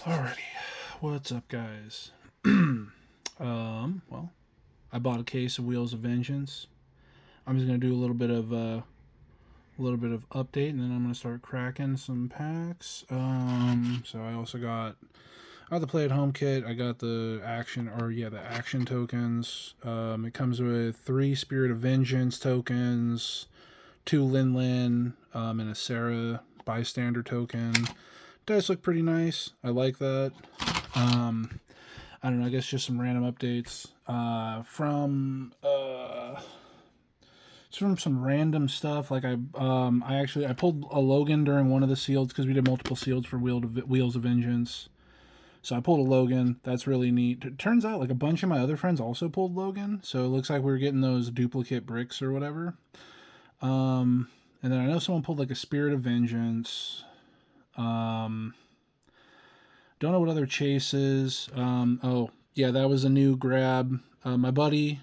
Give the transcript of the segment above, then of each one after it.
Alrighty, what's up, guys? Well, I bought a case of Wheels of Vengeance. I'm just gonna do a little bit of update, and then I'm gonna start cracking some packs. So I got the play at home kit. I got the action tokens. It comes with 3 Spirit of Vengeance tokens, 2 Lin Lin, and a Sarah bystander token. Does look pretty nice. I like that. I don't know. I guess just some random updates from some random stuff. Like I pulled a Logan during one of the seals because we did multiple seals for Wheels of Vengeance. So I pulled a Logan. That's really neat. It turns out like a bunch of my other friends also pulled Logan. So it looks like we were getting those duplicate bricks or whatever. And then I know someone pulled like a Spirit of Vengeance. Don't know what other chases. Oh, yeah, that was a new grab. My buddy,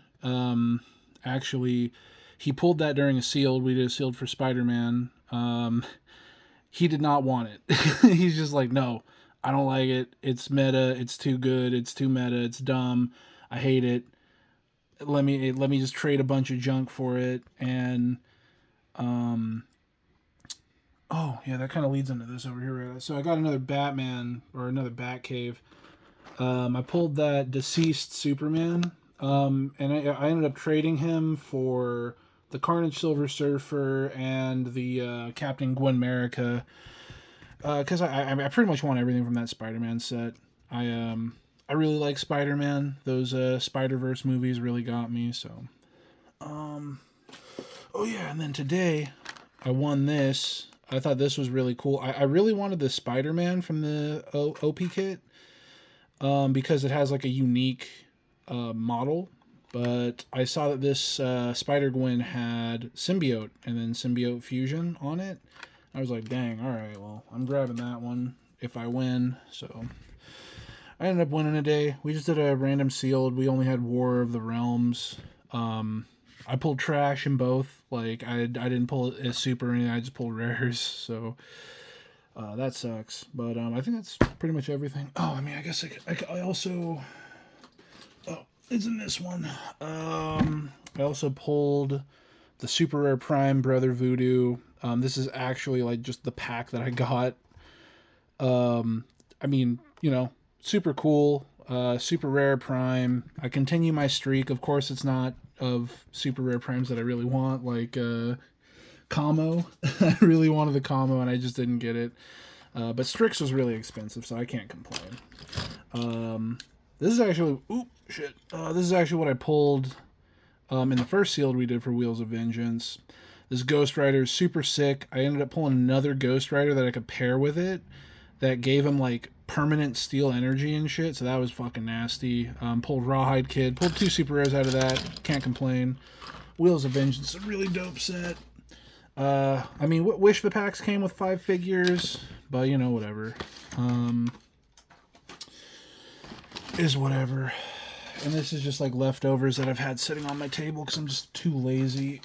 actually, he pulled that during a sealed. We did a sealed for Spider-Man. He did not want it. He's just like, no, I don't like it. It's meta. It's too good. It's too meta. It's dumb. I hate it. Let me just trade a bunch of junk for it. And oh yeah, that kind of leads into this over here. So I got another Batman or another Batcave. I pulled that deceased Superman, and I ended up trading him for the Carnage Silver Surfer and the Captain Gwen America, because I pretty much want everything from that Spider-Man set. I really like Spider-Man. Those Spider-Verse movies really got me. So, oh yeah, and then today I won this. I thought this was really cool. I really wanted the Spider-Man from the OP kit, because it has like a unique model. But I saw that this Spider Gwen had Symbiote and then Symbiote Fusion on it. I was like, dang, all right, well, I'm grabbing that one if I win. So I ended up winning today. We just did a random sealed. We only had War of the Realms. I pulled trash in both. Like I didn't pull a super or anything. I just pulled rares. So that sucks. But I think that's pretty much everything. Oh, I mean, I guess I also. Oh, it's in this one. I also pulled the super rare Prime Brother Voodoo. This is actually like just the pack that I got. I mean, super cool. Super rare Prime. I continue my streak. Of course, it's not of super rare Primes that I really want, like Camo. I really wanted the Camo, and I just didn't get it. But Strix was really expensive, so I can't complain. This is actually, this is actually what I pulled in the first sealed we did for Wheels of Vengeance. This Ghost Rider is super sick. I ended up pulling another Ghost Rider that I could pair with it that gave him like permanent steel energy and shit, so that was fucking nasty. Pulled Rawhide Kid, pulled 2 super rares out of that. Can't complain. Wheels of Vengeance, a really dope set. I mean, wish the packs came with 5 figures, but whatever. Is whatever. And this is just like leftovers that I've had sitting on my table because I'm just too lazy.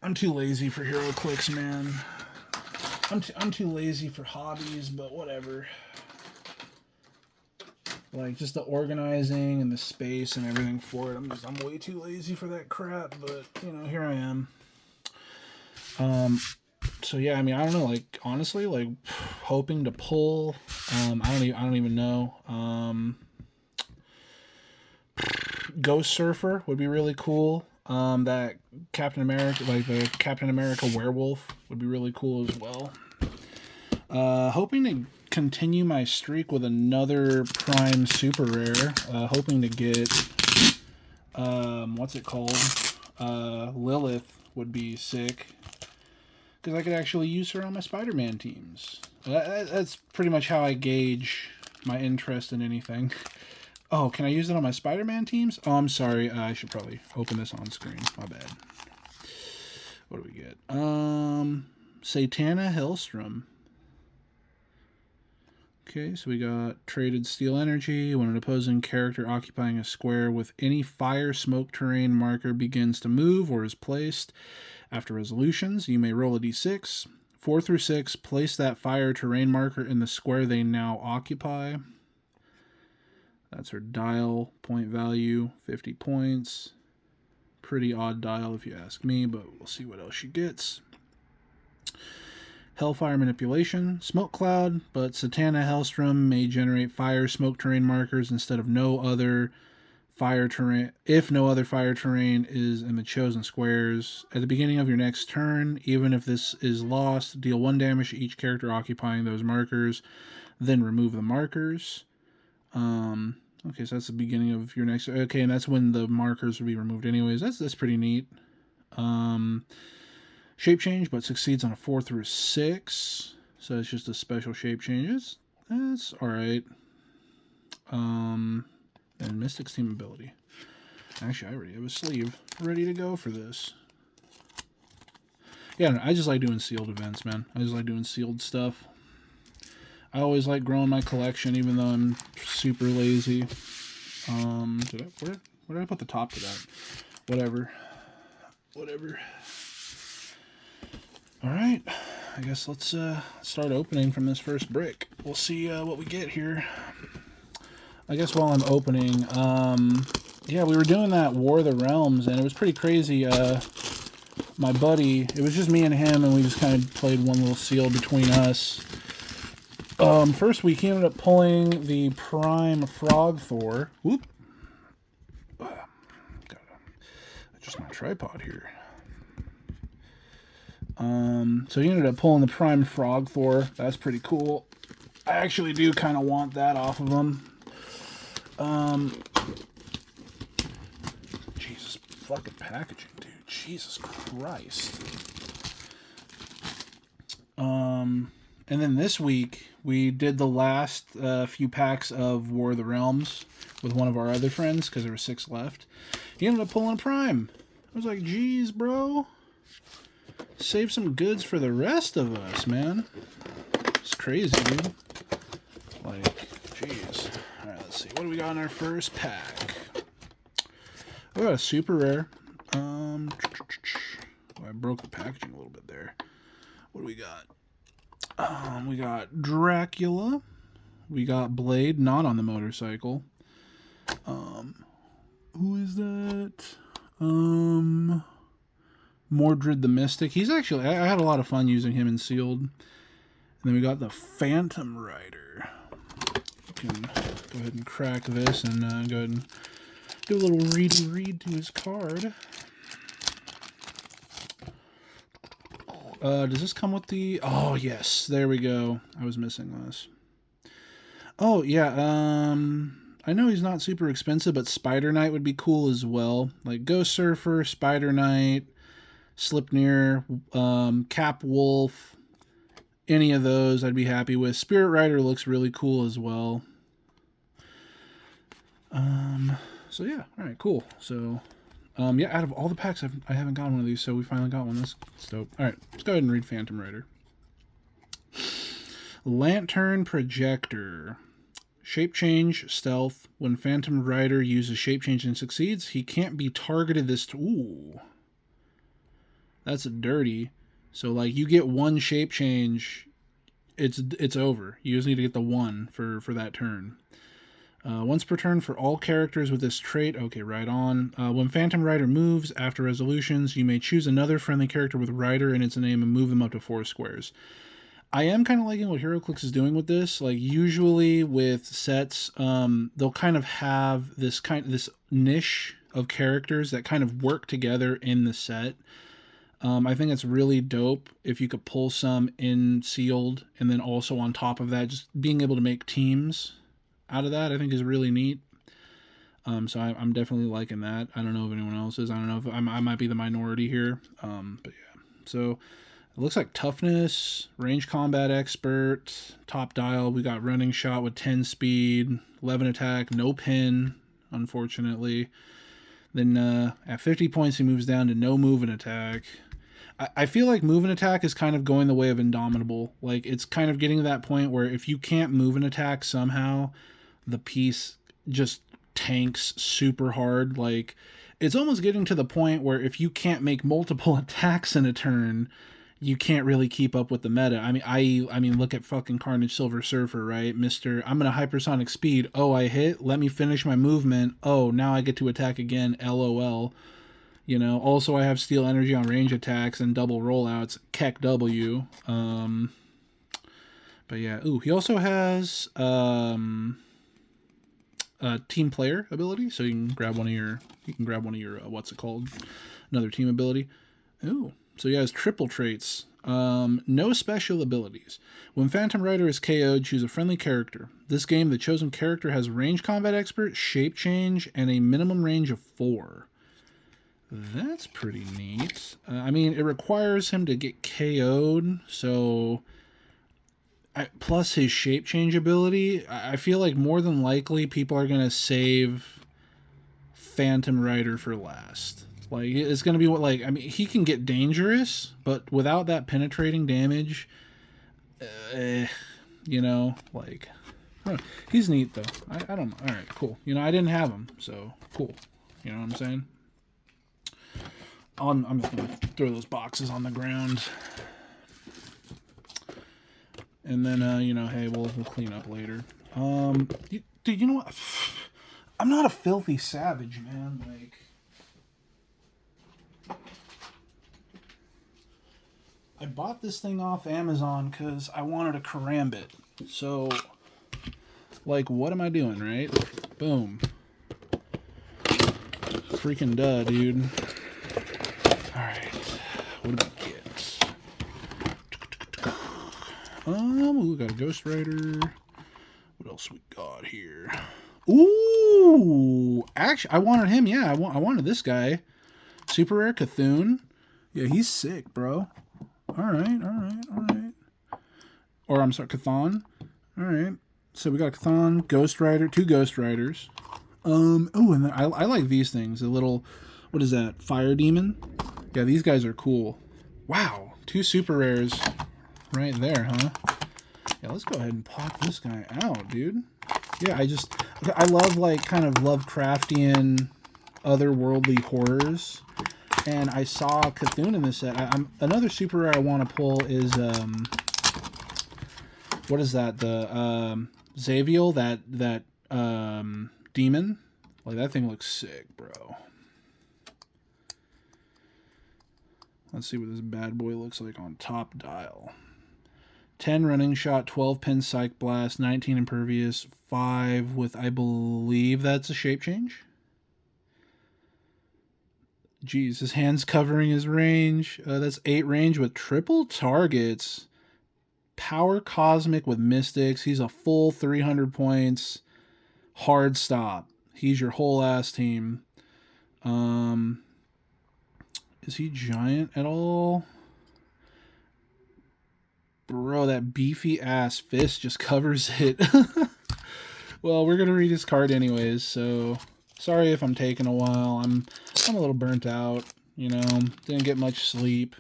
I'm too lazy for Heroclix, man. I'm too lazy for hobbies, but whatever. Like just the organizing and the space and everything for it. I'm way too lazy for that crap, but here I am. So yeah, I mean, I don't know, like honestly, like hoping to pull I don't even know. Ghost Surfer would be really cool. That Captain America, like the Captain America werewolf, would be really cool as well. Hoping to continue my streak with another Prime Super Rare. Hoping to get what's it called? Lilith would be sick because I could actually use her on my Spider-Man teams. That's pretty much how I gauge my interest in anything. Oh, can I use it on my Spider-Man teams? Oh, I'm sorry. I should probably open this on screen. My bad. What do we get? Satana Hellstrom. Okay, so we got traded steel energy. When an opposing character occupying a square with any fire smoke terrain marker begins to move or is placed after resolutions, you may roll a d6. 4 through 6, place that fire terrain marker in the square they now occupy. That's her dial point value, 50 points. Pretty odd dial if you ask me, but we'll see what else she gets. Hellfire Manipulation, Smoke Cloud, but Satana Hellstrom may generate fire smoke terrain markers instead of no other fire terrain, if no other fire terrain is in the chosen squares. At the beginning of your next turn, even if this is lost, deal 1 damage to each character occupying those markers, then remove the markers. Okay, so that's the beginning of your next... Okay, and that's when the markers will be removed anyways. That's pretty neat. Shape change, but succeeds on a 4 through 6. So it's just a special shape change. That's alright. And Mystic's team ability. Actually, I already have a sleeve ready to go for this. Yeah, I just like doing sealed events, man. I just like doing sealed stuff. I always like growing my collection, even though I'm super lazy. Where did I put the top to that? Whatever. Alright, I guess let's start opening from this first brick. We'll see what we get here. I guess while I'm opening, yeah, we were doing that War of the Realms, and it was pretty crazy. My buddy, it was just me and him, and we just kind of played one little seal between us. First week, he ended up pulling the Prime Frog Thor. Whoop. Gotta adjust my tripod here. So he ended up pulling the Prime Frog Thor. That's pretty cool. I actually do kind of want that off of him. Jesus fucking packaging, dude. Jesus Christ. And then this week, we did the last few packs of War of the Realms with one of our other friends, because there were 6 left. He ended up pulling a Prime. I was like, geez, bro. Save some goods for the rest of us, man. It's crazy, dude. Like, jeez. Alright, let's see. What do we got in our first pack? We got a super rare. Oh, I broke the packaging a little bit there. What do we got? We got Dracula. We got Blade, not on the motorcycle. Who is that? Mordred the Mystic. He's actually... I had a lot of fun using him in Sealed. And then we got the Phantom Rider. We can go ahead and crack this and go ahead and do a little read to his card. Does this come with the... Oh, yes. There we go. I was missing this. Oh, yeah. I know he's not super expensive, but Spider Knight would be cool as well. Like Ghost Surfer, Spider Knight, Slipnir, Cap Wolf, any of those I'd be happy with. Spirit Rider looks really cool as well. So yeah, alright, cool. So, yeah, out of all the packs, I haven't gotten one of these, so we finally got one. That's dope. Alright, let's go ahead and read Phantom Rider. Lantern Projector. Shape change, stealth. When Phantom Rider uses shape change and succeeds, he can't be targeted this... Ooh. That's dirty. So, like, you get one shape change, it's over. You just need to get the 1 for that turn. Once per turn for all characters with this trait. Okay, right on. When Phantom Rider moves, after resolutions, you may choose another friendly character with Rider in its name and move them up to 4 squares. I am kind of liking what Heroclix is doing with this. Like, usually with sets, they'll kind of have this niche of characters that kind of work together in the set. I think it's really dope if you could pull some in Sealed, and then also on top of that, just being able to make teams out of that, I think is really neat. So I'm definitely liking that. I don't know if anyone else is. I don't know if I might be the minority here. But yeah. So it looks like toughness, range combat expert, top dial. We got running shot with 10 speed, 11 attack, no pin, unfortunately. Then at 50 points, he moves down to no move and attack. I feel like move and attack is kind of going the way of Indomitable. Like, it's kind of getting to that point where if you can't move and attack somehow, the piece just tanks super hard. Like, it's almost getting to the point where if you can't make multiple attacks in a turn, you can't really keep up with the meta. I mean, look at fucking Carnage Silver Surfer, right? Mister, I'm gonna hypersonic speed. Oh, I hit. Let me finish my movement. Oh, now I get to attack again. LOL. You know. Also, I have Steel Energy on range attacks and double rollouts. Keck W. But yeah. Ooh, he also has team player ability, so you can grab one of your what's it called? Another team ability. Ooh. So he has triple traits. No special abilities. When Phantom Rider is KO'd, choose a friendly character. This game, the chosen character has range combat expert, shape change, and a minimum range of 4. That's pretty neat. I mean, it requires him to get KO'd, so... plus his shape change ability, I feel like more than likely people are going to save Phantom Rider for last. Like, it's going to be what, like, I mean, he can get dangerous, but without that penetrating damage, you know, like, he's neat, though. I don't know. All right, cool. You know, I didn't have him, so cool. You know what I'm saying? I'm just going to throw those boxes on the ground. And then, you know, hey, we'll clean up later. Dude, you know what? I'm not a filthy savage, man. Like... I bought this thing off Amazon because I wanted a karambit. So, like, what am I doing, right? Boom. Freaking duh, dude. Alright. What do we get? We got a Ghost Rider. What else we got here? Ooh! Actually, I wanted him, yeah. I wanted this guy. Super Rare Cthulhu. Yeah, he's sick, bro. Alright. Or, I'm sorry, Cthon. Alright. So we got Cthon, Ghost Rider, 2 Ghost Riders. Oh, and then I like these things. The little, what is that? Fire Demon? Yeah, these guys are cool. Wow. 2 super rares right there, huh? Yeah, let's go ahead and pop this guy out, dude. Yeah, I love, like, kind of Lovecraftian, otherworldly horrors. And I saw Cthulhu in this set. Another super rare I want to pull is, what is that? The, Xaviel, that demon. Like, that thing looks sick, bro. Let's see what this bad boy looks like on top dial. 10 running shot, 12 pin psych blast, 19 impervious, 5 with, I believe that's a shape change. Jeez, his hand's covering his range. That's 8 range with triple targets. Power Cosmic with Mystics. He's a full 300 points. Hard stop. He's your whole ass team. Is he giant at all? Bro, that beefy ass fist just covers it. Well, we're gonna read his card anyways, so sorry if I'm taking a while. I'm a little burnt out, you know. Didn't get much sleep.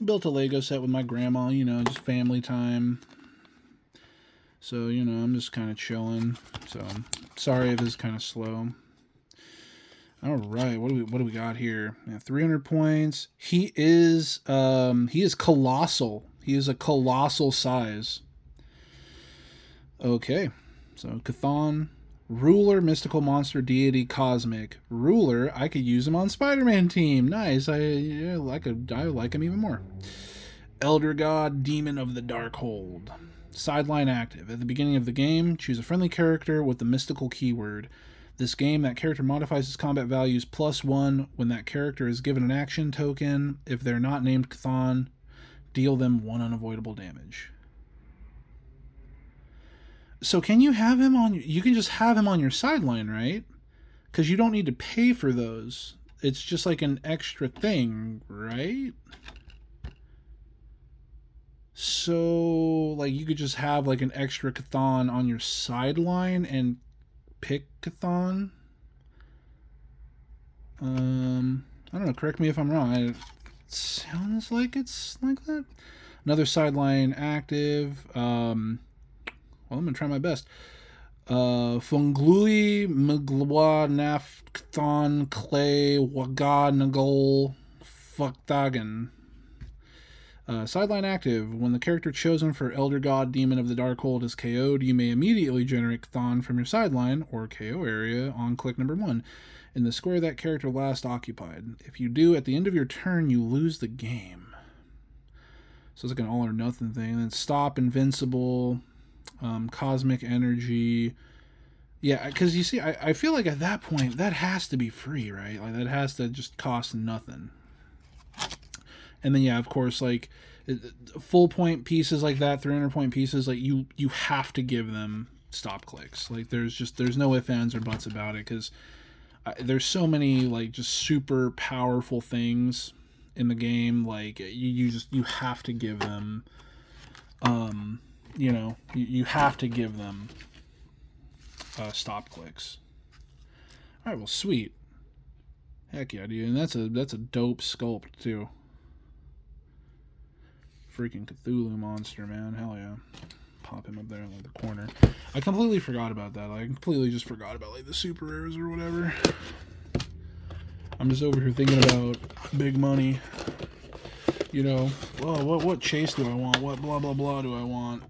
Built a Lego set with my grandma, you know, just family time. So, you know, I'm just kind of chilling. So, sorry if this is kind of slow. All right, what do we got here? Yeah, 300 points. He is colossal. He is a colossal size. Okay, so Cthon, Ruler, Mystical Monster, Deity, Cosmic. Ruler, I could use him on Spider-Man team. Nice. I like him even more. Elder God, Demon of the Darkhold. Sideline active. At the beginning of the game, choose a friendly character with the mystical keyword. This game, that character modifies his combat values +1 when that character is given an action token. If they're not named Cthon, deal them 1 unavoidable damage. So can you have him on... You can just have him on your sideline, right? Because you don't need to pay for those. It's just like an extra thing, right? So, like, you could just have, like, an extra Cthon on your sideline and pick Cthon. I don't know, correct me if I'm wrong. It sounds like it's like that. Another sideline active. Well, I'm gonna try my best. Funglui, Mglawa, Naf, Cthon, Clay, Waga, Nagol, Fuckdagen. Sideline active. When the character chosen for Elder God Demon of the Darkhold is KO'd, you may immediately generate Chthon from your sideline or KO area on click number 1 in the square that character last occupied. If you do, at the end of your turn, you lose the game. So it's like an all or nothing thing. And then stop, invincible, cosmic energy. Yeah, because you see, I feel like at that point, that has to be free, right? Like, that has to just cost nothing. And then, yeah, of course, like, full point pieces like that, 300 point pieces, like, you have to give them stop clicks. Like, there's no ifs, ands, or buts about it, because there's so many, like, just super powerful things in the game. Like, you have to give them, you have to give them stop clicks. All right, well, sweet. Heck yeah, dude. And that's a dope sculpt, too. Freaking Cthulhu monster, man. Hell yeah. Pop him up there in like the corner. I completely forgot about that. I completely just forgot about like the super rares or whatever. I'm just over here thinking about big money. You know, well, what chase do I want? What blah blah blah do I want?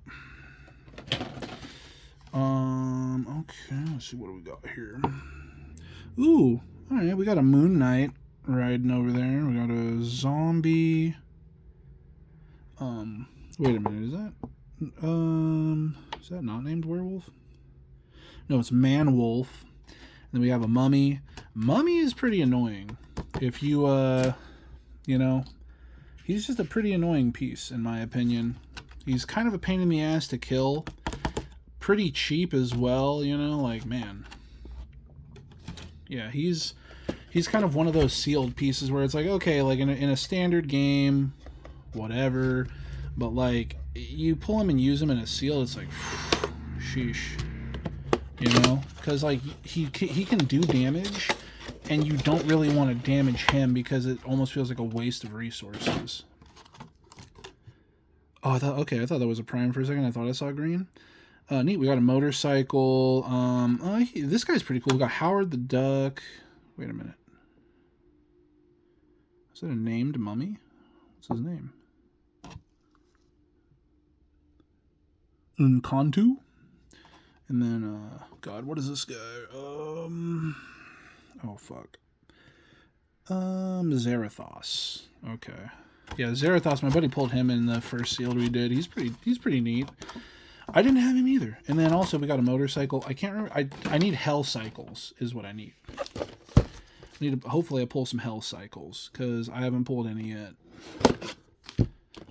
Okay, let's see what do we got here. Ooh, all right, we got a Moon Knight riding over there. We got a zombie. Wait a minute, is that not named werewolf? No, it's man wolf. And then we have a mummy. Mummy is pretty annoying. If you, he's just a pretty annoying piece, in my opinion. He's kind of a pain in the ass to kill. Pretty cheap as well, like, man. Yeah, he's kind of one of those sealed pieces where it's like, okay, like in a standard game, whatever, but like you pull him and use him in a seal, it's like sheesh, because like he can do damage and you don't really want to damage him because it almost feels like a waste of resources. Oh, I thought that was a prime for a second. I thought I saw green. Neat. We got a motorcycle. This guy's pretty cool. We got Howard the Duck. Wait a minute, is that a named mummy? What's his name? Unkantu. And then, God, what is this guy? Oh, fuck. Zarathos. Okay. Yeah, Zarathos, my buddy pulled him in the first sealed we did. He's pretty neat. I didn't have him either. And then also we got a motorcycle. I can't remember. I need hell cycles is what I need. Hopefully I pull some hell cycles, because I haven't pulled any yet.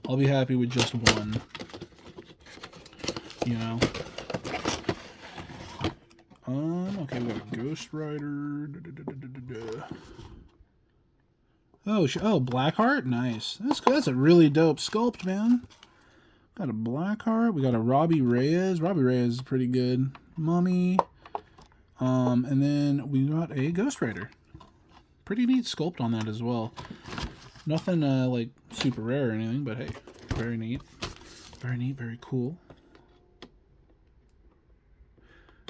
I'll be happy with just one. Okay, we got a Ghost Rider. Oh, Blackheart? Nice. That's a really dope sculpt, man. Got a Blackheart. We got a Robbie Reyes. Robbie Reyes is pretty good. Mummy. And then we got a Ghost Rider. Pretty neat sculpt on that as well. Nothing like super rare or anything, but hey, very neat. Very neat, very cool.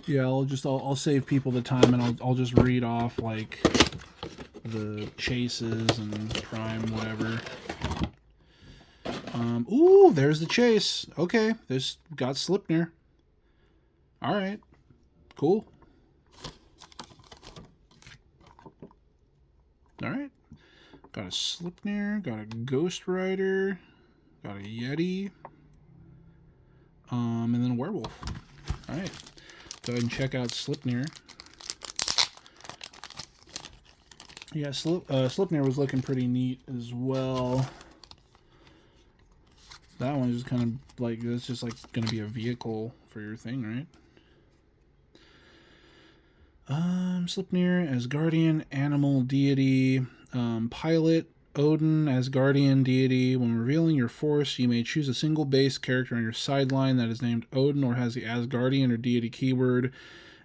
Yeah, I'll save people the time, and I'll just read off like the chases and prime whatever. Ooh, there's the chase. Okay, there's got Slipnir. All right, cool. All right, got a Slipnir, got a Ghost Rider, got a Yeti, and then a werewolf. All right. Go ahead and check out Slipnir. Yeah, Slipnir was looking pretty neat as well. That one is kind of like, it's just like going to be a vehicle for your thing, right? Slipnir as guardian, animal, deity, pilot, Odin as guardian deity. When revealing your force, you may choose a single base character on your sideline that is named Odin or has the Asgardian or deity keyword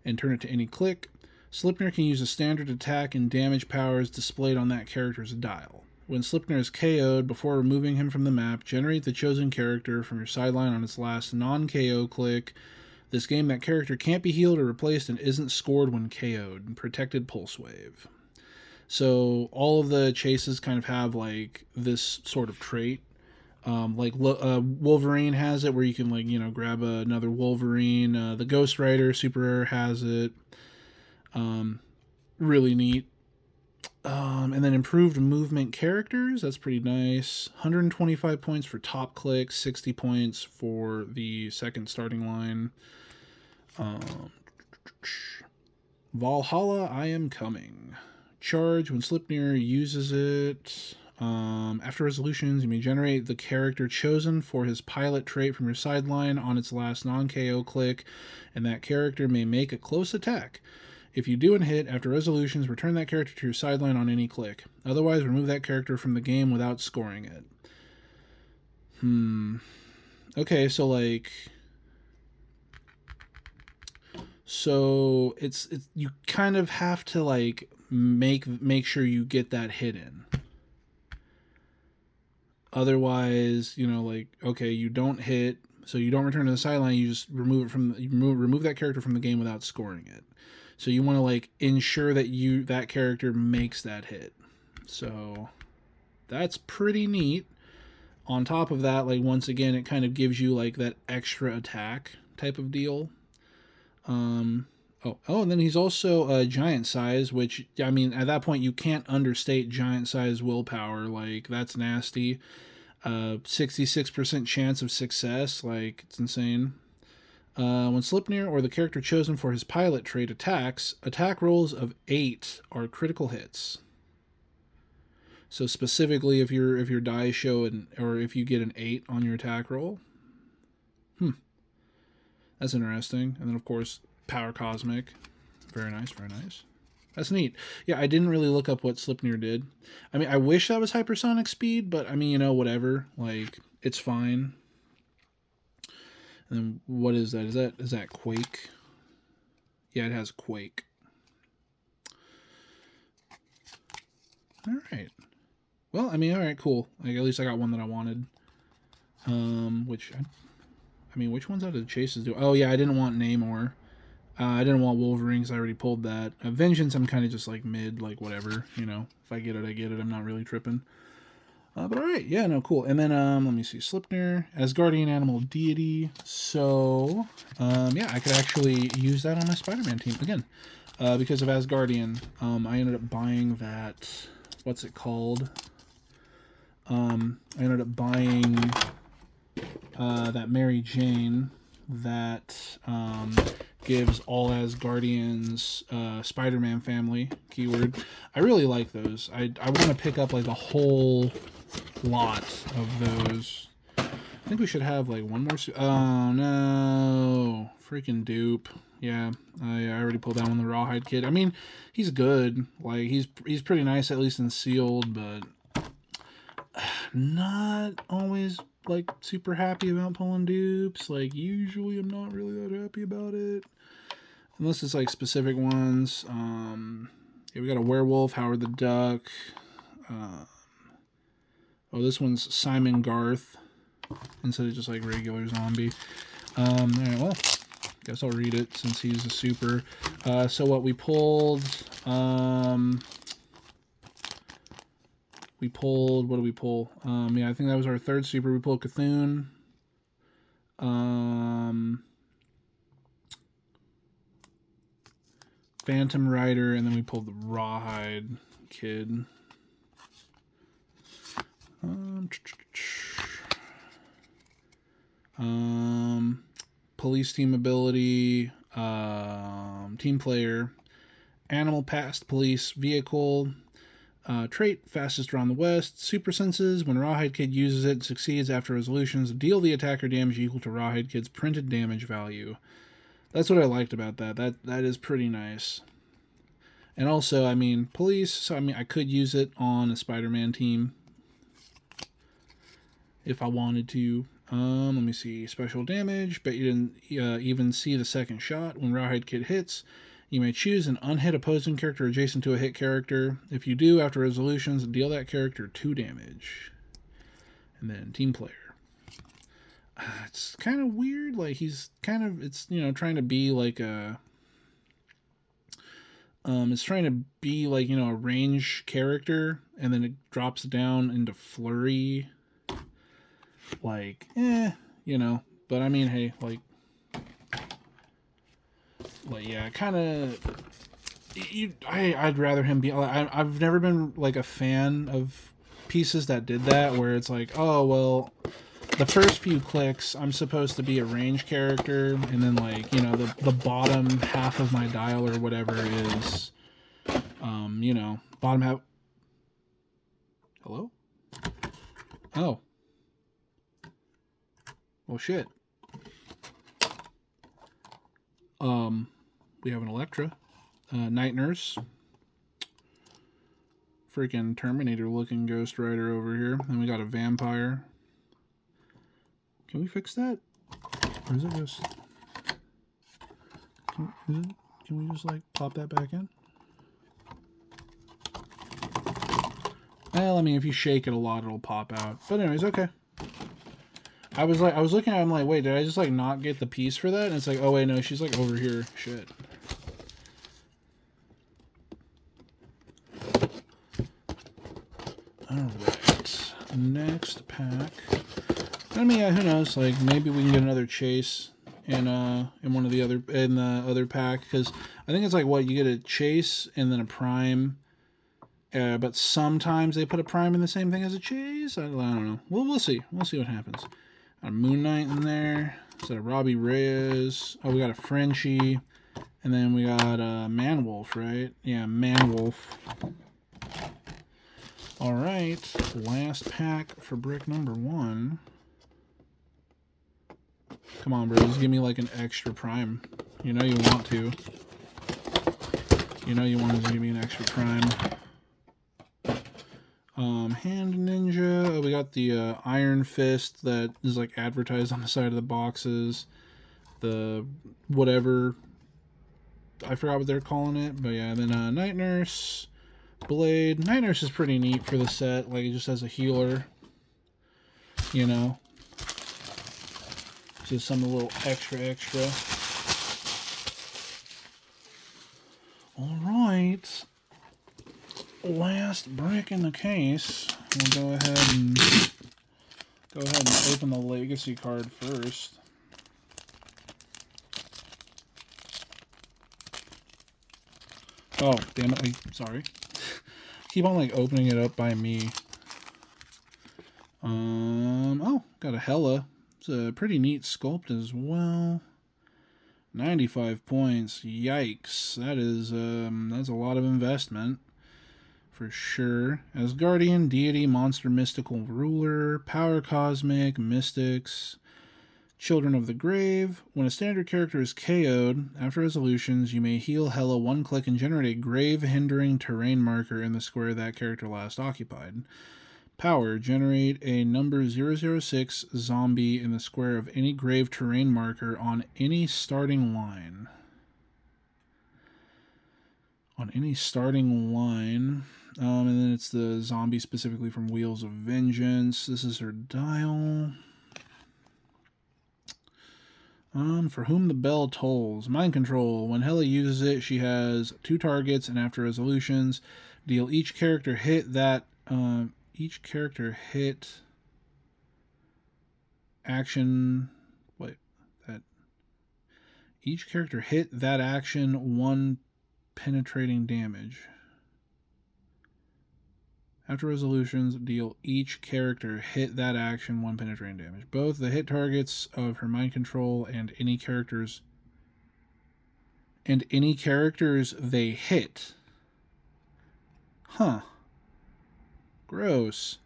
and turn it to any click. Slipnir can use a standard attack and damage powers displayed on that character's dial. When Slipnir is KO'd, before removing him from the map, generate the chosen character from your sideline on its last non-KO click. This game, that character can't be healed or replaced and isn't scored when KO'd. Protected Pulse Wave. So all of the chases kind of have like this sort of trait. Like Wolverine has it, where you can like grab another Wolverine. The Ghost Rider super rare has it. Really neat. And then improved movement characters. That's pretty nice. 125 points for top click, 60 points for the second starting line. Valhalla, I am coming. Charge. When Slipnir uses it, after resolutions, you may generate the character chosen for his pilot trait from your sideline on its last non-KO click, and that character may make a close attack. If you do and hit, after resolutions, return that character to your sideline on any click. Otherwise, remove that character from the game without scoring it. Okay, so like... So it's you kind of have to like make sure you get that hit in. Otherwise, like, okay, you don't hit, so you don't return to the sideline, you just remove that character from the game without scoring it. So you want to like ensure that that character makes that hit. So that's pretty neat. On top of that, like once again, it kind of gives you like that extra attack type of deal. And then he's also giant size, which I mean at that point you can't understate giant size willpower. Like that's nasty. 66% chance of success. Like it's insane. When Slipnir or the character chosen for his pilot trait attacks, attack rolls of 8 are critical hits. So specifically, if your dice show or if you get an 8 on your attack roll, that's interesting. And then of course, power cosmic, very nice, very nice. That's neat. Yeah, I didn't really look up what Slipnir did. I mean, I wish that was hypersonic speed, but I mean, whatever. Like, it's fine. And then what is that? Is that Quake? Yeah, it has Quake. All right. Well, I mean, all right, cool. Like, at least I got one that I wanted. Which ones out of the chases do? Oh yeah, I didn't want Namor. I didn't want Wolverine because I already pulled that. Vengeance, I'm kind of just like mid, like whatever. If I get it, I get it. I'm not really tripping. But all right, yeah, no, cool. And then let me see, Slipnir, Asgardian animal deity. So yeah, I could actually use that on my Spider-Man team again because of Asgardian. I ended up buying that. What's it called? I ended up buying that Mary Jane that gives all Asgardians Spider-Man family keyword. I really like those. I want to pick up like a whole lot of those. I think we should have like one more. Oh no, freaking dupe. Yeah, I already pulled that one, the Rawhide Kid. I mean, he's good. Like he's pretty nice, at least in sealed, but not always like super happy about pulling dupes. Like usually I'm not really that happy about it. Unless it's like specific ones. Yeah, we got a werewolf, Howard the Duck. This one's Simon Garth instead of just like regular zombie. Alright, well, guess I'll read it since he's a super. So what we pulled, what did we pull? Yeah, I think that was our third super. We pulled Cthulhu. Phantom Rider, and then we pulled the Rawhide Kid. Police team ability, team player, animal past police vehicle, trait fastest around the west, super senses. When Rawhide Kid uses it, succeeds after resolutions. Deal the attacker damage equal to Rawhide Kid's printed damage value. That's what I liked about that. That is pretty nice. And also, I mean, police. So I mean, I could use it on a Spider-Man team if I wanted to. Let me see. Special damage. Bet you didn't even see the second shot. When Rawhide Kid hits, you may choose an unhit opposing character adjacent to a hit character. If you do, after resolutions, deal that character 2 damage. And then team player. It's kind of weird. Like he's kind of, it's trying to be like a. It's trying to be like a range character, and then it drops down into flurry. like, you know. But I mean, hey, like yeah, kind of. I'd rather him be. I've never been like a fan of pieces that did that, where it's like, oh well, the first few clicks I'm supposed to be a range character, and then like, you know, the bottom half of my dial or whatever is, you know, bottom half. Hello? Oh. Well, shit. We have an Electra, Night Nurse, freaking Terminator-looking Ghost Rider over here, and we got a Vampire. Can we fix that? Or is it just... Can we just, like, pop that back in? Well, I mean, if you shake it a lot, it'll pop out. But anyways, okay. I was looking at it, I'm like, wait, did I just, like, not get the piece for that? And it's like, oh, wait, no, she's, like, over here. Shit. Alright. Next pack. I mean, yeah, who knows? Like, maybe we can get another chase in one of the other, in the other pack, because I think it's like, what, you get a chase and then a prime, but sometimes they put a prime in the same thing as a chase. I don't know. We'll see. We'll see what happens. Got a Moon Knight in there. Is that a Robbie Reyes? Oh, we got a Frenchie, and then we got a Man Wolf, right? Yeah, Man Wolf. All right, last pack for brick number 1. Come on, bro. Just give me like an extra prime. You know you want to. You know you want to give me an extra prime. Hand Ninja. Oh, we got the Iron Fist that is like advertised on the side of the boxes. The whatever. I forgot what they're calling it. But yeah, then Night Nurse. Blade. Night Nurse is pretty neat for the set. Like, it just has a healer. You know. Just some little extra. Alright. Last brick in the case. We'll go ahead and open the Legacy card first. Oh, damn it. Sorry. Keep on like opening it up by me. Oh, got a Hela. It's a pretty neat sculpt as well. 95 points. Yikes. That is that's a lot of investment for sure. Asgardian, deity, monster, mystical ruler, power cosmic, mystics, children of the grave. When a standard character is KO'd, after resolutions, you may heal Hela 1 click and generate a grave-hindering terrain marker in the square that character last occupied. Power, generate a number 006 zombie in the square of any grave terrain marker on any starting line. On any starting line. And then it's the zombie specifically from Wheels of Vengeance. This is her dial. For whom the bell tolls. Mind control. When Hela uses it, she has 2 targets, and after resolutions, deal each character hit that action. Each character hit that action 1 penetrating damage. After resolutions, deal each character hit that action 1 penetrating damage. Both the hit targets of her mind control and any characters they hit. Huh. Gross.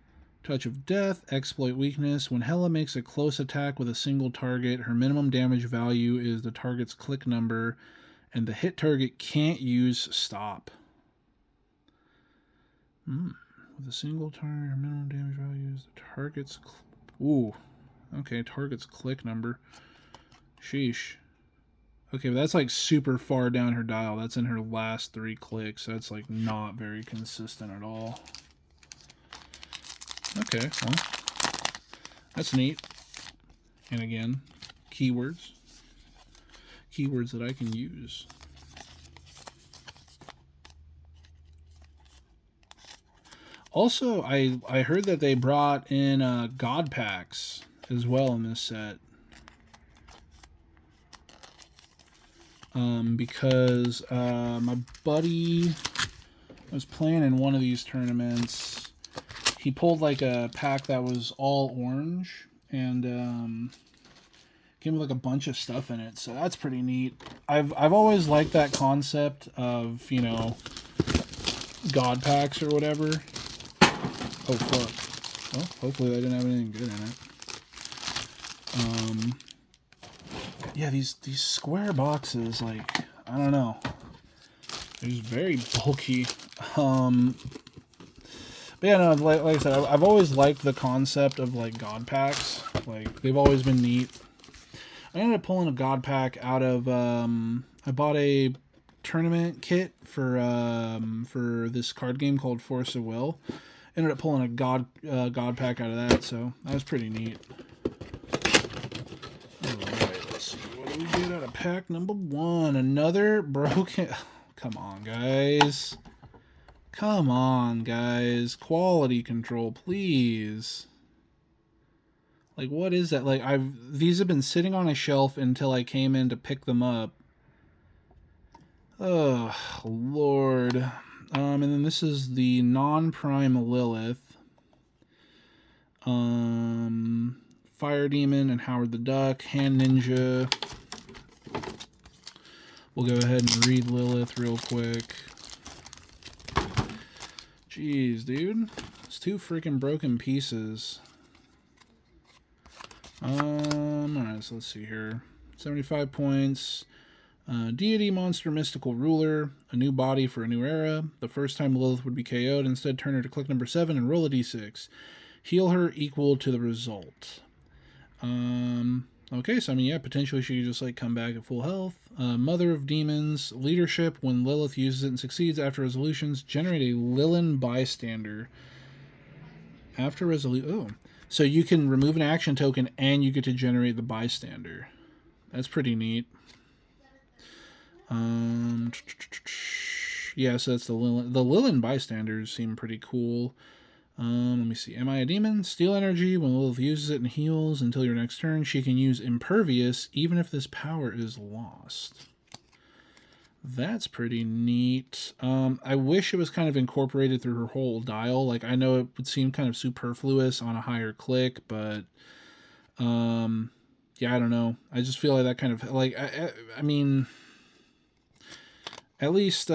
Touch of Death, exploit weakness. When Hela makes a close attack with a single target, her minimum damage value is the target's click number, and the hit target can't use stop. With a single target, her minimum damage value is the target's... Ooh. Okay, target's click number. Sheesh. Okay, but that's like super far down her dial. That's in her last 3 clicks. That's like not very consistent at all. Okay, well, that's neat. And again, keywords. Keywords that I can use. Also, I heard that they brought in God packs. as well in this set. Because my buddy was playing in one of these tournaments. He pulled like a pack that was all orange and came with like a bunch of stuff in it. So that's pretty neat. I've always liked that concept of, you know, God packs or whatever. Oh fuck. Well, hopefully they didn't have anything good in it. Yeah, these square boxes, like, I don't know. They're just very bulky. But yeah, no, like I said, I've always liked the concept of like God packs. Like, they've always been neat. I ended up pulling a God pack out of I bought a tournament kit for this card game called Force of Will. Ended up pulling a God pack out of that, so that was pretty neat. Alright, let's see. What do we get out of pack number 1? Another broken... Come on, guys. Come on, guys. Quality control, please. Like, what is that? Like, these have been sitting on a shelf until I came in to pick them up. Oh, Lord. And then this is the non-prime Lilith. Fire Demon and Howard the Duck. Hand Ninja. We'll go ahead and read Lilith real quick. Jeez, dude. It's 2 freaking broken pieces. Alright, so let's see here. 75 points. Deity, monster, mystical ruler. A new body for a new era. The first time Lilith would be KO'd, instead turn her to click number 7 and roll a d6. Heal her equal to the result. Okay, so I mean, yeah, potentially she could just like come back at full health. Mother of Demons, leadership. When Lilith uses it and succeeds after resolutions, generate a Lilin bystander. After resolution, oh, so you can remove an action token and you get to generate the bystander. That's pretty neat. Yeah, so that's the Lilin. The Lilin bystanders seem pretty cool. Let me see. Am I a demon? Steal energy. When Lilith uses it and heals until your next turn, she can use Impervious even if this power is lost. That's pretty neat. I wish it was kind of incorporated through her whole dial. Like, I know it would seem kind of superfluous on a higher click, but yeah, I don't know. I just feel like that kind of, like, I mean, at least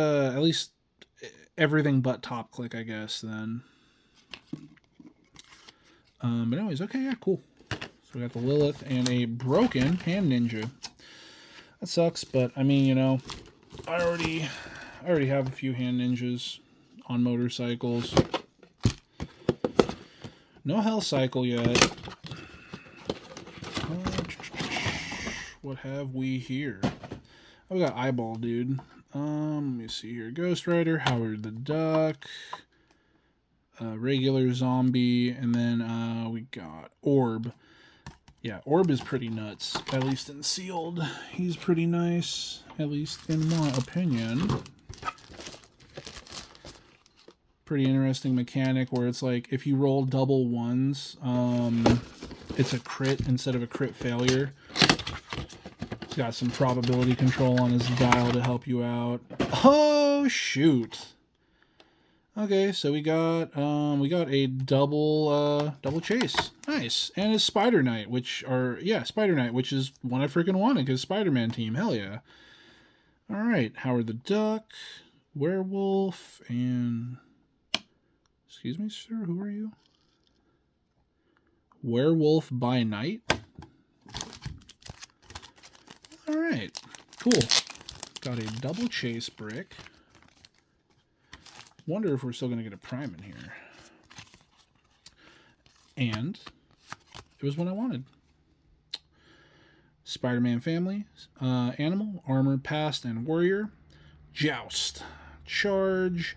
everything but top click, I guess, then. But anyways, okay, yeah, cool. So we got the Lilith and a broken Hand Ninja. That sucks, but I mean, you know, I already have a few Hand Ninjas on motorcycles. No Hell Cycle yet. What have we here? Oh, we got Eyeball Dude. Let me see here. Ghost Rider, Howard the Duck. Regular zombie, and then we got Orb. Yeah, Orb is pretty nuts, at least in sealed. He's pretty nice, at least in my opinion. Pretty interesting mechanic where it's like if you roll double ones, it's a crit instead of a crit failure. He's got some probability control on his dial to help you out. Oh shoot! Okay, so we got a double chase. Nice. And a Spider Knight, Spider Knight, which is one I freaking wanted because Spider-Man team. Hell yeah. All right, Howard the Duck, Werewolf, and excuse me, sir, who are you? Werewolf by Night. All right. Cool. Got a double chase brick. Wonder if we're still going to get a prime in here. And it was what I wanted. Spider-Man family, animal, armor, past, and warrior. Joust. Charge.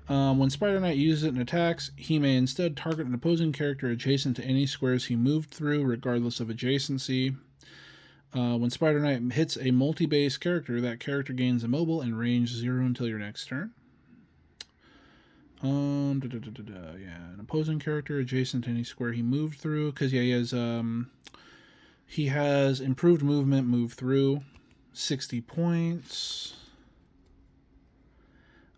When Spider-Knight uses it and attacks, he may instead target an opposing character adjacent to any squares he moved through, regardless of adjacency. When Spider-Knight hits a multi-base character, that character gains immobile and range 0 until your next turn. Yeah, an opposing character adjacent to any square he moved through. Because yeah, he has improved movement, move through, 60 points.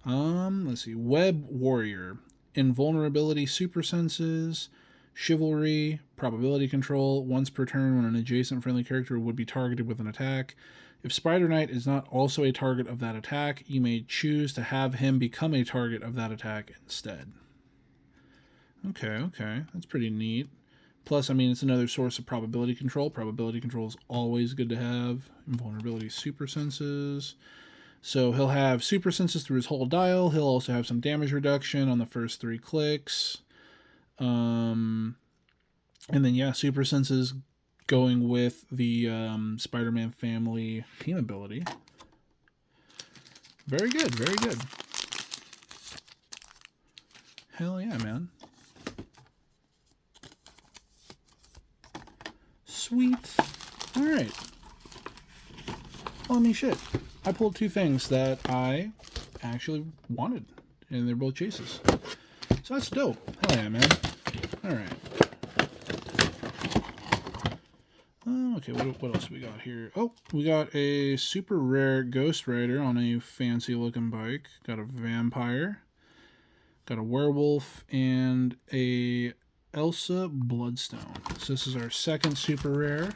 Let's see. Web Warrior, invulnerability, super senses, chivalry, probability control. Once per turn, when an adjacent friendly character would be targeted with an attack. If Spider Knight is not also a target of that attack, you may choose to have him become a target of that attack instead. Okay, that's pretty neat. Plus, I mean, it's another source of probability control. Probability control is always good to have. Invulnerability, super senses. So he'll have super senses through his whole dial. He'll also have some damage reduction on the first 3 clicks. And then, yeah, super senses going with the Spider-Man family team ability. Very good, very good. Hell yeah, man. Sweet. All right. Well, I mean, shit. I pulled 2 things that I actually wanted, and they're both chases. So that's dope. Hell yeah, man. All right. Okay, what else we got here? Oh, we got a super rare Ghost Rider on a fancy looking bike. Got a vampire. Got a werewolf and a Elsa Bloodstone. So this is our second super rare.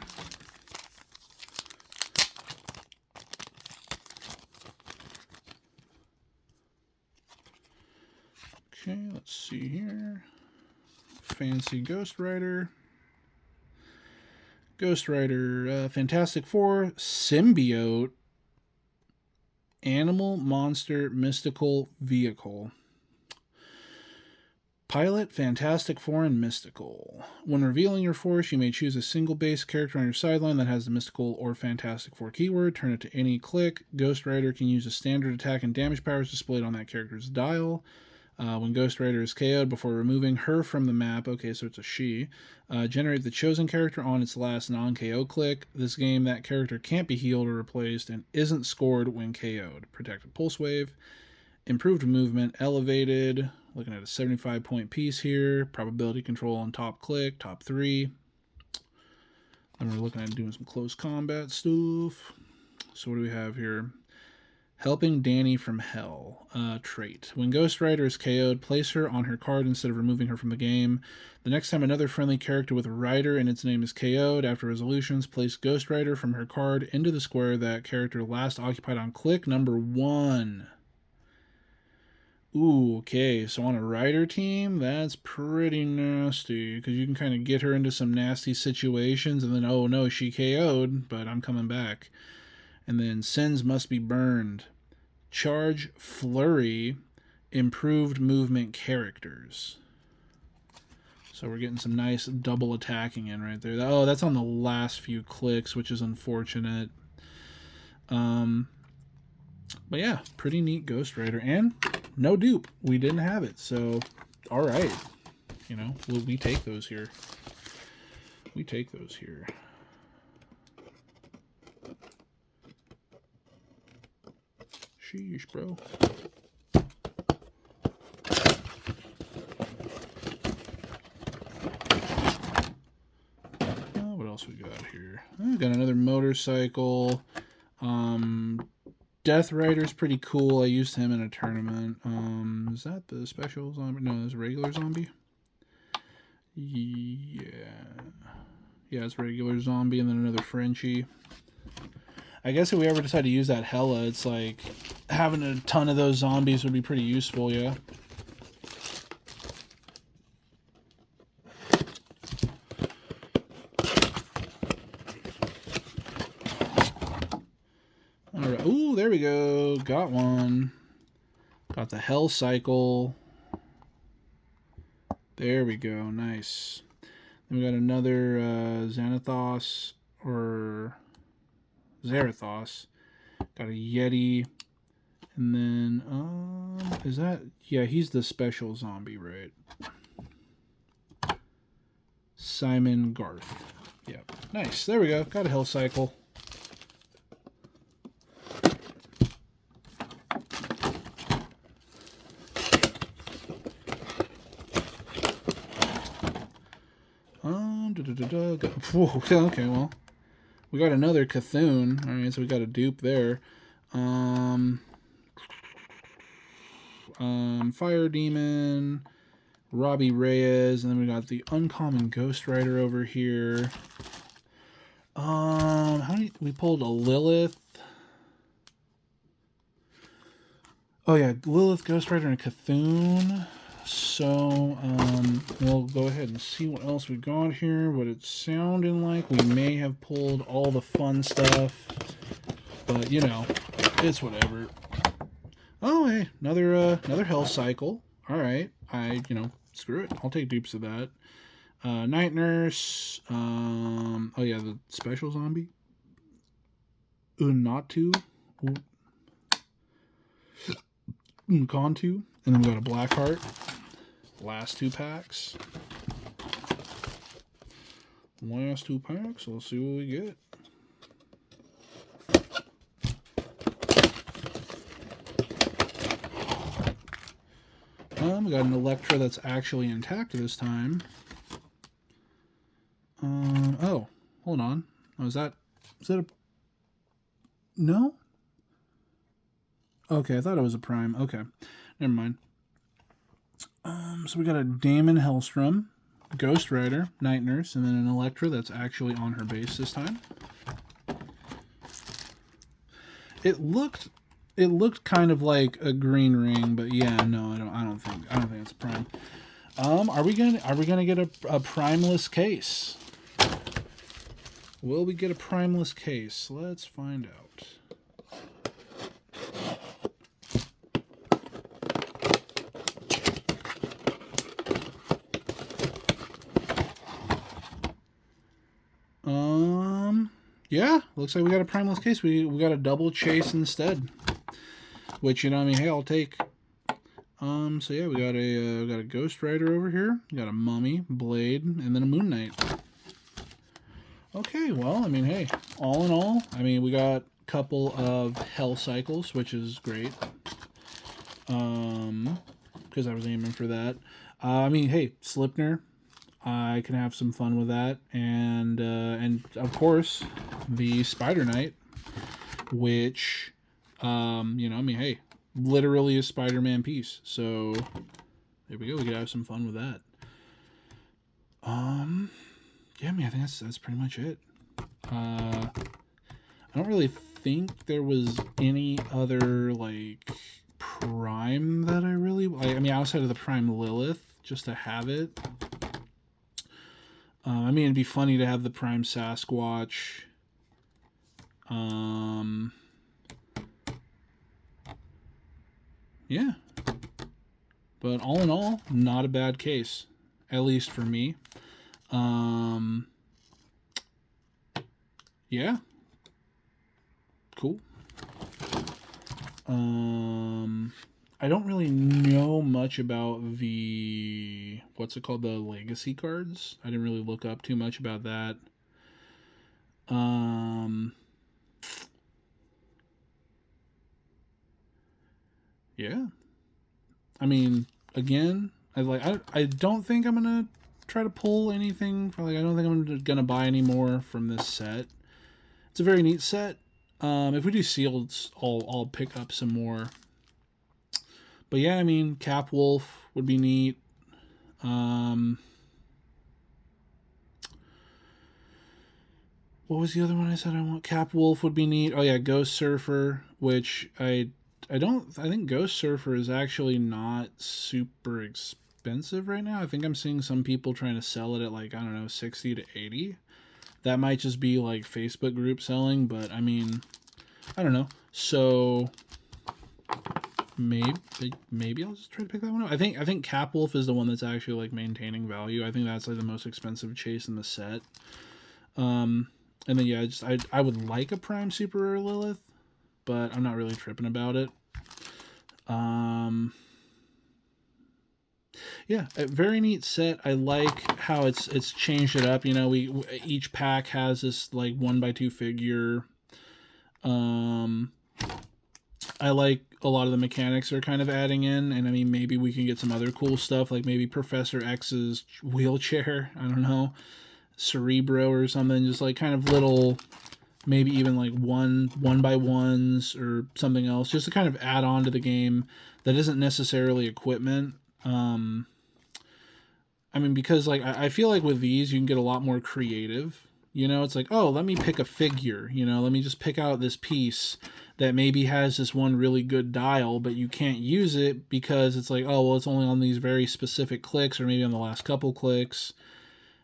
Okay, let's see here. Fancy Ghost Rider. Ghost Rider, Fantastic Four, Symbiote, Animal, Monster, Mystical, Vehicle. Pilot, Fantastic Four, and Mystical. When revealing your force, you may choose a single base character on your sideline that has the Mystical or Fantastic Four keyword. Turn it to any click. Ghost Rider can use a standard attack and damage powers displayed on that character's dial. When Ghost Rider is KO'd, before removing her from the map, okay, so it's a she, generate the chosen character on its last non-KO click. This game, that character can't be healed or replaced and isn't scored when KO'd. Protected Pulse Wave, improved movement, elevated, looking at a 75-point piece here, probability control on top click, top 3. Then we're looking at doing some close combat stuff. So what do we have here? Helping Danny from Hell, trait. When Ghost Rider is KO'd, place her on her card instead of removing her from the game. The next time another friendly character with a rider and its name is KO'd, after resolutions, place Ghost Rider from her card into the square that character last occupied on click number 1. Ooh, okay, so on a rider team, that's pretty nasty, because you can kind of get her into some nasty situations, and then, oh no, she KO'd, but I'm coming back. And then Sins Must Be Burned. Charge, Flurry, improved movement characters. So we're getting some nice double attacking in right there. Oh, that's on the last few clicks, which is unfortunate. But yeah, pretty neat Ghost Rider. And no dupe. We didn't have it. So, all right. You know, we take those here. We take those here. Sheesh, bro. What else we got here? We got another motorcycle. Death Rider's pretty cool. I used him in a tournament. Is that the special zombie? No, it's a regular zombie. Yeah, it's regular zombie, and then another Frenchie. I guess if we ever decide to use that Hella, it's like having a ton of those zombies would be pretty useful, yeah. All right. Ooh, there we go. Got one. Got the Hell Cycle. There we go. Nice. Then we got another Xanathos or Zarathos. Got a Yeti. And then, is that... Yeah, he's the special zombie, right? Simon Garth. Yep. Nice. There we go. Got a Hell Cycle. Okay, well, we got another Cthulhu. All right, so we got a dupe there. Fire Demon, Robbie Reyes, and then we got the uncommon Ghost Rider over here. We pulled a Lilith. Oh yeah, Lilith, Ghost Rider, and Cthulhu. So, we'll go ahead and see what else we got here, what it's sounding like. We may have pulled all the fun stuff, but, you know, it's whatever. Oh, hey, another Hell Cycle. All right, screw it. I'll take dupes of that. Night Nurse. Oh, yeah, the special zombie. Unatu. Unkontu. And then we got a Blackheart. Last 2 packs. Let's see what we get. We got an Electra that's actually intact this time. Oh, hold on. Oh, is that a... No? Okay, I thought it was a Prime. Okay, never mind. So we got a Damon Hellstrom, Ghost Rider, Night Nurse, and then an Electra that's actually on her base this time. It looked kind of like a green ring, but yeah, no, I don't think it's a Prime. Are we gonna get a Primeless case? Will we get a Primeless case? Let's find out. Yeah, looks like we got a Primeless case. We got a double chase instead, which, you know, I mean, hey, I'll take. So yeah, we got a Ghost Rider over here. We got a Mummy, Blade, and then a Moon Knight. Okay, well, I mean, hey, all in all, I mean, we got a couple of Hell Cycles, which is great. Because I was aiming for that. I mean, hey, Slipner, I can have some fun with that, and of course, the Spider Knight, which, you know, I mean, hey, literally a Spider-Man piece. So there we go. We could have some fun with that. Yeah, I mean, I think that's pretty much it. I don't really think there was any other like Prime that I really like. I mean, outside of the Prime Lilith, just to have it. I mean, it'd be funny to have the Prime Sasquatch. Yeah. But all in all, not a bad case. At least for me. Yeah. Cool. I don't really know much about the, what's it called, the legacy cards. I didn't really look up too much about that. Yeah. I mean, again, I don't think I'm gonna try to pull anything. I don't think I'm gonna buy any more from this set. It's a very neat set. If we do sealeds, I'll pick up some more. But yeah, I mean, Cap Wolf would be neat. What was the other one I said I want? Cap Wolf would be neat. Oh yeah, Ghost Surfer, which I think Ghost Surfer is actually not super expensive right now. I think I'm seeing some people trying to sell it at like, I don't know, 60 to 80. That might just be like Facebook group selling, but I mean, I don't know. So maybe I'll just try to pick that one up. I think Cap Wolf is the one that's actually like maintaining value. I think that's like the most expensive chase in the set. And then yeah, I would like a Prime Super Rare Lilith, but I'm not really tripping about it. Yeah, a very neat set. I like how it's changed it up. You know, each pack has this like 1x2 figure. I like a lot of the mechanics they're kind of adding in, and I mean, maybe we can get some other cool stuff, like maybe Professor X's wheelchair. I don't know. Cerebro or something, just like kind of little, maybe even like one by ones or something else, just to kind of add on to the game that isn't necessarily equipment. I mean, because like I feel like with these you can get a lot more creative. You know, it's like, oh, let me pick a figure. You know, let me just pick out this piece that maybe has this one really good dial, but you can't use it because it's like, oh, well, it's only on these very specific clicks or maybe on the last couple clicks.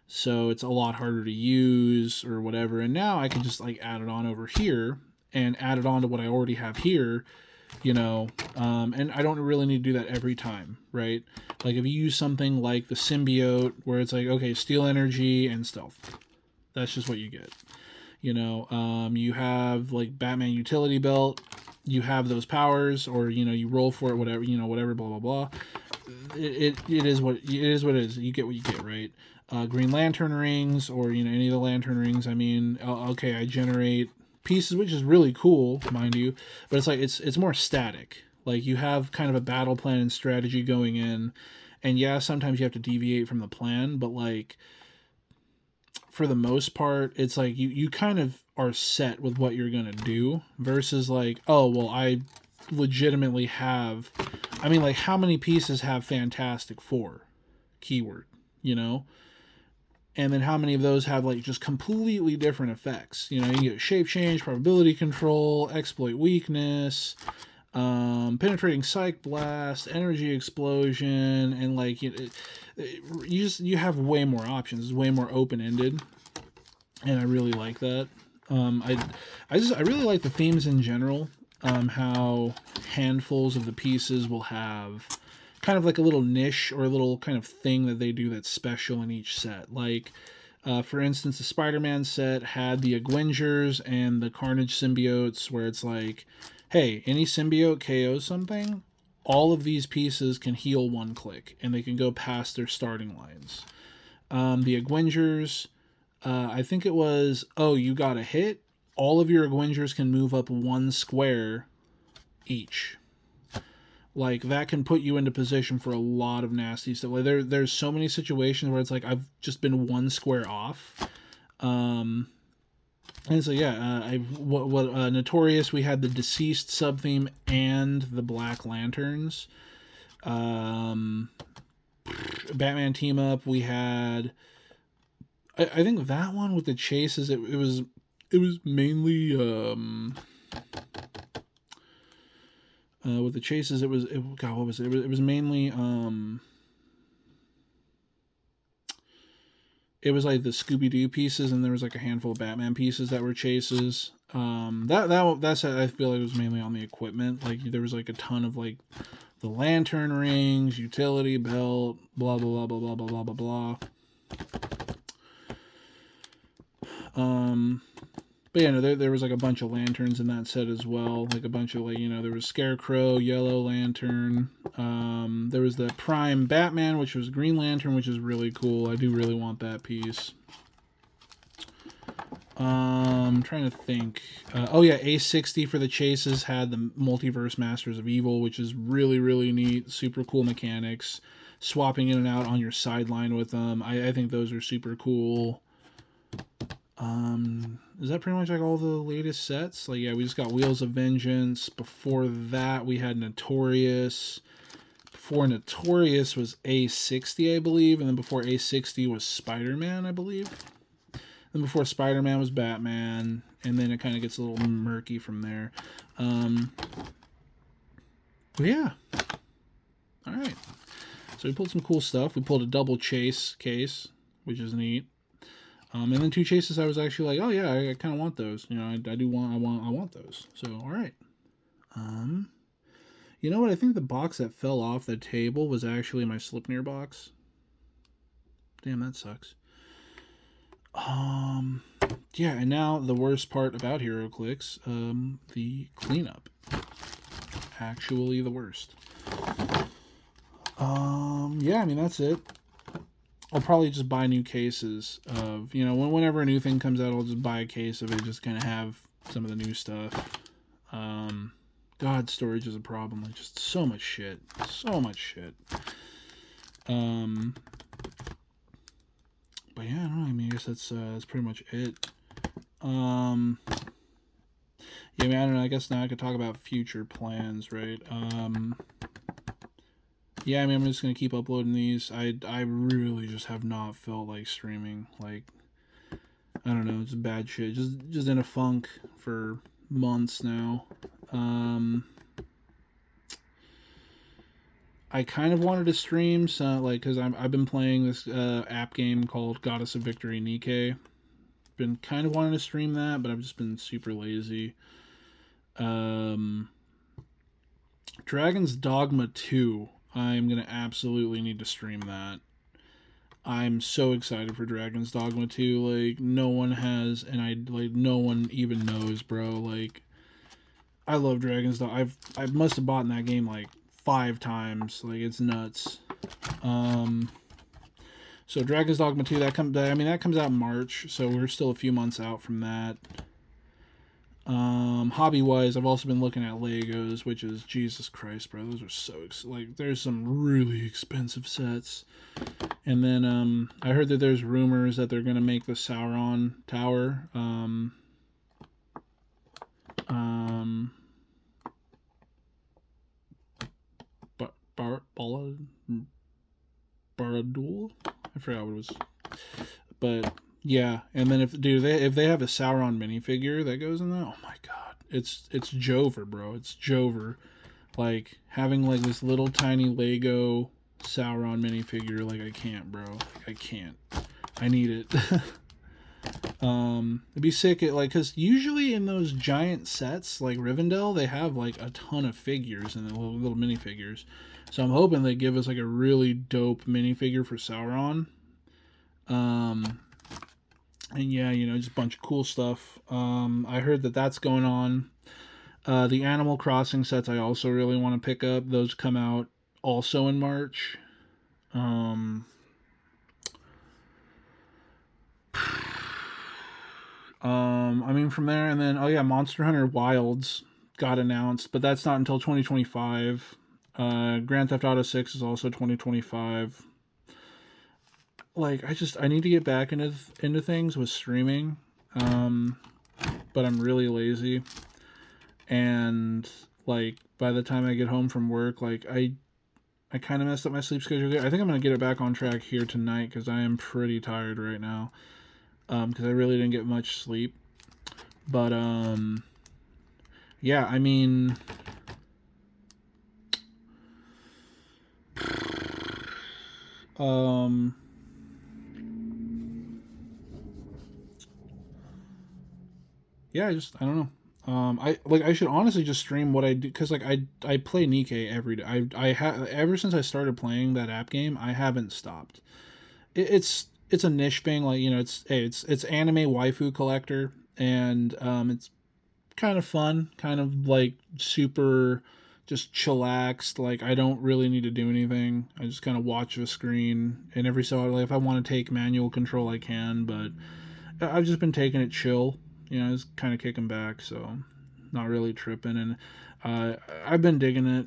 So it's a lot harder to use or whatever. And now I can just like add it on over here and add it on to what I already have here, you know, and I don't really need to do that every time, right? Like if you use something like the symbiote where it's like, okay, steel energy and stealth, that's just what you get. You know, you have like Batman utility belt, you have those powers, or you know, you roll for it, whatever, you know, whatever, blah blah blah. It is what it is. You get what you get, right? Green Lantern rings, or you know, any of the Lantern rings. I mean, okay, I generate pieces, which is really cool, mind you, but it's like it's more static. Like you have kind of a battle plan and strategy going in, and yeah, sometimes you have to deviate from the plan, but like for the most part, it's like you kind of are set with what you're gonna do versus like, oh well, I legitimately have, I mean, like how many pieces have Fantastic Four keyword, you know? And then how many of those have like just completely different effects? You know, you get shape change, probability control, exploit weakness, penetrating psych blast, energy explosion, and like you have way more options. It's way more open ended, and I really like that. I really like the themes in general. How handfuls of the pieces will have kind of like a little niche or a little kind of thing that they do that's special in each set. Like, for instance, the Spider-Man set had the Agwingers and the Carnage symbiotes, where it's like, hey, any symbiote KOs something, all of these pieces can heal one click, and they can go past their starting lines. The Agwingers, I think it was, oh, you got a hit, all of your Agwingers can move up one square each. Like that can put you into position for a lot of nasty stuff. Like there's so many situations where it's like I've just been one square off. And so yeah, Notorious, we had the Deceased sub theme and the Black Lanterns. Batman team up, we had. I think that one with the chases, it was mainly with the chases, God, what was it? It was mainly it was like the Scooby-Doo pieces, and there was like a handful of Batman pieces that were chases. That's I feel like it was mainly on the equipment. Like there was like a ton of like the lantern rings, utility belt, blah blah blah blah blah blah blah blah blah. But yeah, no, there was like a bunch of lanterns in that set as well. Like a bunch of like, you know, there was Scarecrow, Yellow Lantern. There was the Prime Batman, which was Green Lantern, which is really cool. I do really want that piece. I'm trying to think. Oh yeah, A60 for the chases had the Multiverse Masters of Evil, which is really, really neat. Super cool mechanics. Swapping in and out on your sideline with them. I think those are super cool. Is that pretty much like all the latest sets? Like, yeah, we just got Wheels of Vengeance. Before that, we had Notorious. Before Notorious was A60, I believe. And then before A60 was Spider-Man, I believe. Then before Spider-Man was Batman. And then it kind of gets a little murky from there. But yeah. Alright. So we pulled some cool stuff. We pulled a double chase case, which is neat. And then two chases, I was actually like, oh yeah, I kind of want those. You know, I want those. So all right. You know what? I think the box that fell off the table was actually my Slipnir box. Damn, that sucks. Yeah, and now the worst part about Heroclix, the cleanup. Actually, the worst. Yeah, I mean that's it. I'll probably just buy new cases of, you know, whenever a new thing comes out, I'll just buy a case of it, just kind of have some of the new stuff. God, storage is a problem. Like, just so much shit. So much shit. But yeah, I don't know. I mean, I guess that's pretty much it. Yeah, I mean, I don't know. I guess now I could talk about future plans, right? Yeah, I mean, I'm just gonna keep uploading these. I really just have not felt like streaming. Like, I don't know, it's bad shit. Just in a funk for months now. Um, I kind of wanted to stream, so like, cause I've been playing this app game called Goddess of Victory Nikke. Been kind of wanting to stream that, but I've just been super lazy. Um, Dragon's Dogma 2. I'm gonna absolutely need to stream that. I'm so excited for Dragon's Dogma 2. Like, no one has, and no one even knows, bro. Like, I love Dragon's Dogma. I must have bought in that game like 5 times. Like, it's nuts. Um, so Dragon's Dogma 2, that comes out in March, so we're still a few months out from that. Hobby wise, I've also been looking at Legos, which is Jesus Christ, bro. Those are so like, there's some really expensive sets. And then I heard that there's rumors that they're gonna make the Sauron Tower. Barad, I forgot what it was, but yeah. And then if they have a Sauron minifigure that goes in there, oh my god, it's Jover, bro. It's Jover. Like, having like this little tiny Lego Sauron minifigure, like, I can't, bro. Like, I can't. I need it. It'd be sick. Because usually in those giant sets like Rivendell, they have like a ton of figures and little minifigures. So I'm hoping they give us like a really dope minifigure for Sauron. And yeah, just a bunch of cool stuff. I heard that that's going on. The Animal Crossing sets I also really want to pick up. Those come out also in March. I mean, from there, and then, oh yeah, Monster Hunter Wilds got announced, but that's not until 2025. Grand Theft Auto 6 is also 2025. Like, I need to get back into things with streaming, but I'm really lazy. And like, by the time I get home from work, like, I kind of messed up my sleep schedule. I think I'm gonna get it back on track here tonight because I am pretty tired right now. Because I really didn't get much sleep. But yeah, I mean, yeah, I don't know. I should honestly just stream what I do, because like I play Nikke every day. I have ever since I started playing that app game, I haven't stopped. It's a niche thing, like, it's anime waifu collector, and it's kind of fun, kind of like super just chillaxed. Like, I don't really need to do anything. I just kind of watch the screen, and every so often, like, if I want to take manual control, I can. But I've just been taking it chill. Just kind of kicking back, so not really tripping. And I've been digging it.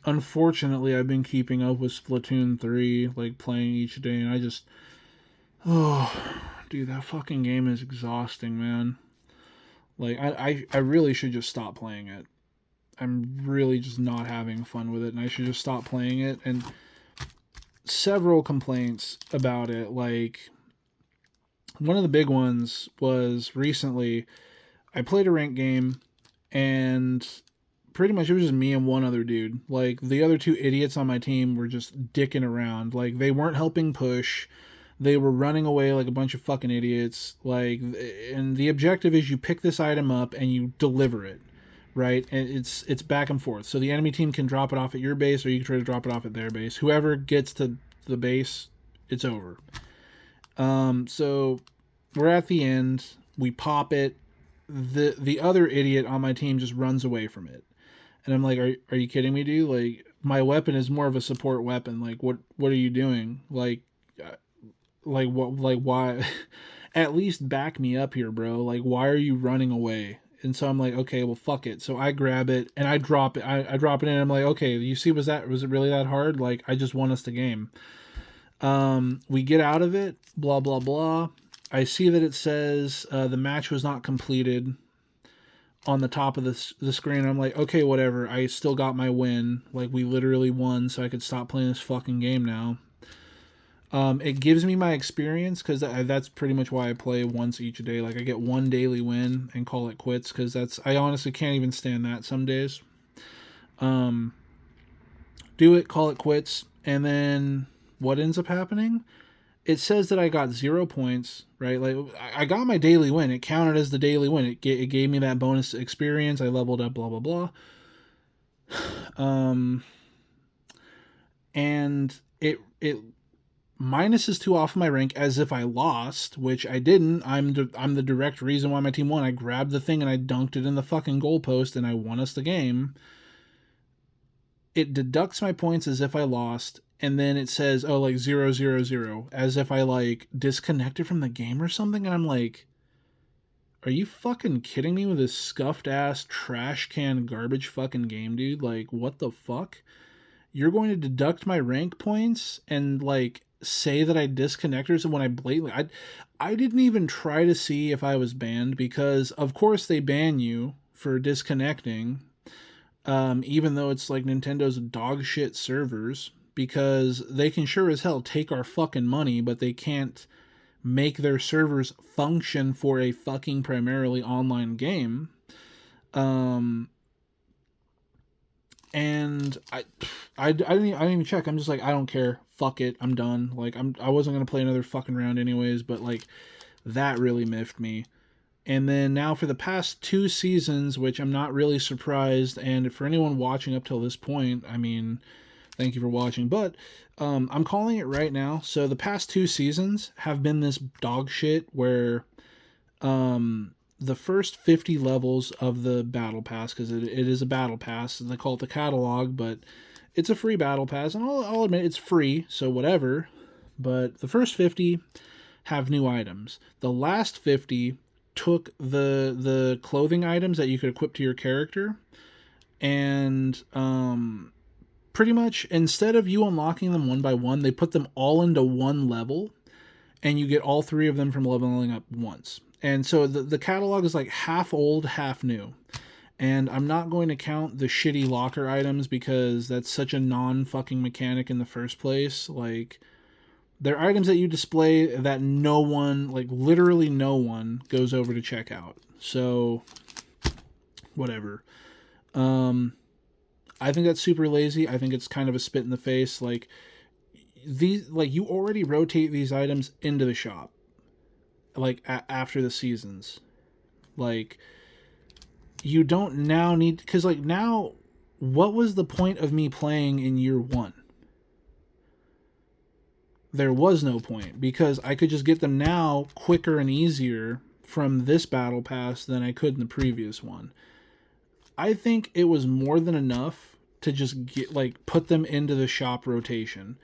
Unfortunately, I've been keeping up with Splatoon 3, like, playing each day, and oh, dude, that fucking game is exhausting, man. Like, I really should just stop playing it. I'm really just not having fun with it, and I should just stop playing it. And several complaints about it. Like, one of the big ones was recently, I played a ranked game, and pretty much it was just me and one other dude. Like, the other 2 idiots on my team were just dicking around. Like, they weren't helping push. They were running away like a bunch of fucking idiots. Like, and the objective is you pick this item up and you deliver it, right? And it's back and forth. So the enemy team can drop it off at your base, or you can try to drop it off at their base. Whoever gets to the base, it's over. So we're at the end. We pop it. The other idiot on my team just runs away from it, and I'm like, are you kidding me, dude? Like, my weapon is more of a support weapon. Like, what are you doing? Like what? Like, why? At least back me up here, bro. Like, why are you running away? And so I'm like, okay, well, fuck it. So I grab it and I drop it. I drop it in. And I'm like, okay, you see, was it really that hard? Like, I just want us to game. We get out of it, blah, blah, blah. I see that it says the match was not completed on the top of the screen. I'm like, okay, whatever. I still got my win. Like, we literally won, so I could stop playing this fucking game now. It gives me my experience because that's pretty much why I play once each day. Like, I get one daily win and call it quits because I honestly can't even stand that some days. Do it, call it quits, and then what ends up happening? It says that I got 0 points, right? Like, I got my daily win. It counted as the daily win. It gave me that bonus experience. I leveled up, blah, blah, blah. And it minuses 2 off of my rank as if I lost, which I didn't. I'm the direct reason why my team won. I grabbed the thing and I dunked it in the fucking goalpost and I won us the game. It deducts my points as if I lost, and then it says, oh, like 0, 0, 0, as if I like disconnected from the game or something. And I'm like, are you fucking kidding me with this scuffed ass trash can garbage fucking game, dude? Like, what the fuck? You're going to deduct my rank points and like say that I disconnected when I blatantly I didn't even try to see if I was banned because of course they ban you for disconnecting, even though it's like Nintendo's dog shit servers, because they can sure as hell take our fucking money, but they can't make their servers function for a fucking primarily online game. And I didn't even check. I'm just like, I don't care. Fuck it. I'm done. Like, I wasn't gonna play another fucking round anyways. But like, that really miffed me. And then now for the past 2 seasons, which I'm not really surprised. And for anyone watching up till this point, I mean, thank you for watching. But I'm calling it right now. So the past 2 seasons have been this dog shit where the first 50 levels of the battle pass, because it is a battle pass, and they call it the catalog, but it's a free battle pass, and I'll admit it's free, so whatever. But the first 50 have new items. The last 50 took the clothing items that you could equip to your character, and pretty much instead of you unlocking them one by one, they put them all into one level, and you get all 3 of them from leveling up once. And so the catalog is like half old, half new. And I'm not going to count the shitty locker items because that's such a non-fucking mechanic in the first place. Like, they're items that you display that no one, like literally no one, goes over to check out. So, whatever. I think that's super lazy. I think it's kind of a spit in the face. Like, you already rotate these items into the shop. Like, after the seasons. Like, you don't now need, because like now, what was the point of me playing in year 1? There was no point, because I could just get them now quicker and easier from this battle pass than I could in the previous one. I think it was more than enough to just get, like, put them into the shop rotation.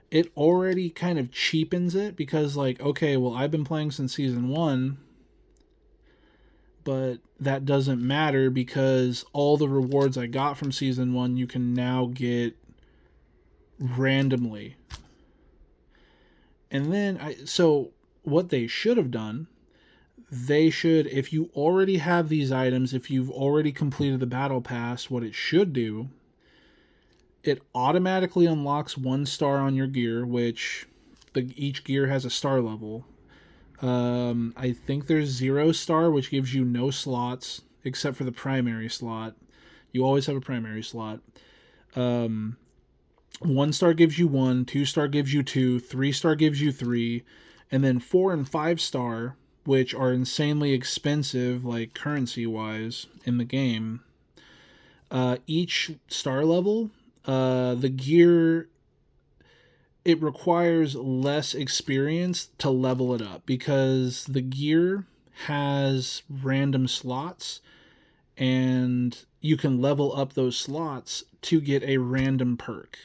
It already kind of cheapens it because, like, okay, well, I've been playing since season 1, but that doesn't matter because all the rewards I got from season 1 you can now get randomly. And then, so what they should have done, they should, if you already have these items, if you've already completed the battle pass, what it should do, it automatically unlocks 1 star on your gear, which each gear has a star level. I think there's 0 star, which gives you no slots except for the primary slot. You always have a primary slot. 1 star gives you 1, 2 star gives you 2, 3 star gives you 3, and then 4 and 5 star, which are insanely expensive, like currency wise, in the game. Each star level, the gear, it requires less experience to level it up because the gear has random slots and you can level up those slots to get a random perk.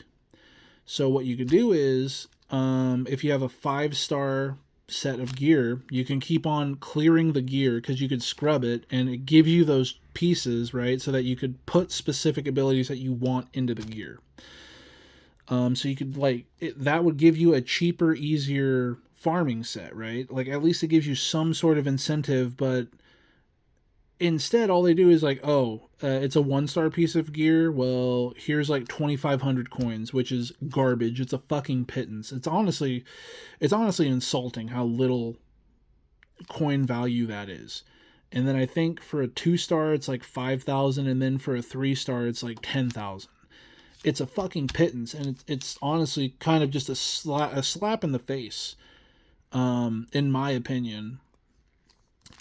So what you can do is, if you have a 5-star set of gear, you can keep on clearing the gear because you could scrub it and it gives you those pieces, right? So that you could put specific abilities that you want into the gear. So you could that would give you a cheaper, easier farming set, right? Like at least it gives you some sort of incentive, but instead all they do is like, oh, it's a 1-star piece of gear. Well, here's like 2,500 coins, which is garbage. It's a fucking pittance. It's honestly insulting how little coin value that is. And then I think for a 2-star it's like 5,000, and then for a 3-star it's like 10,000. It's a fucking pittance, and it's honestly kind of just a slap in the face, in my opinion.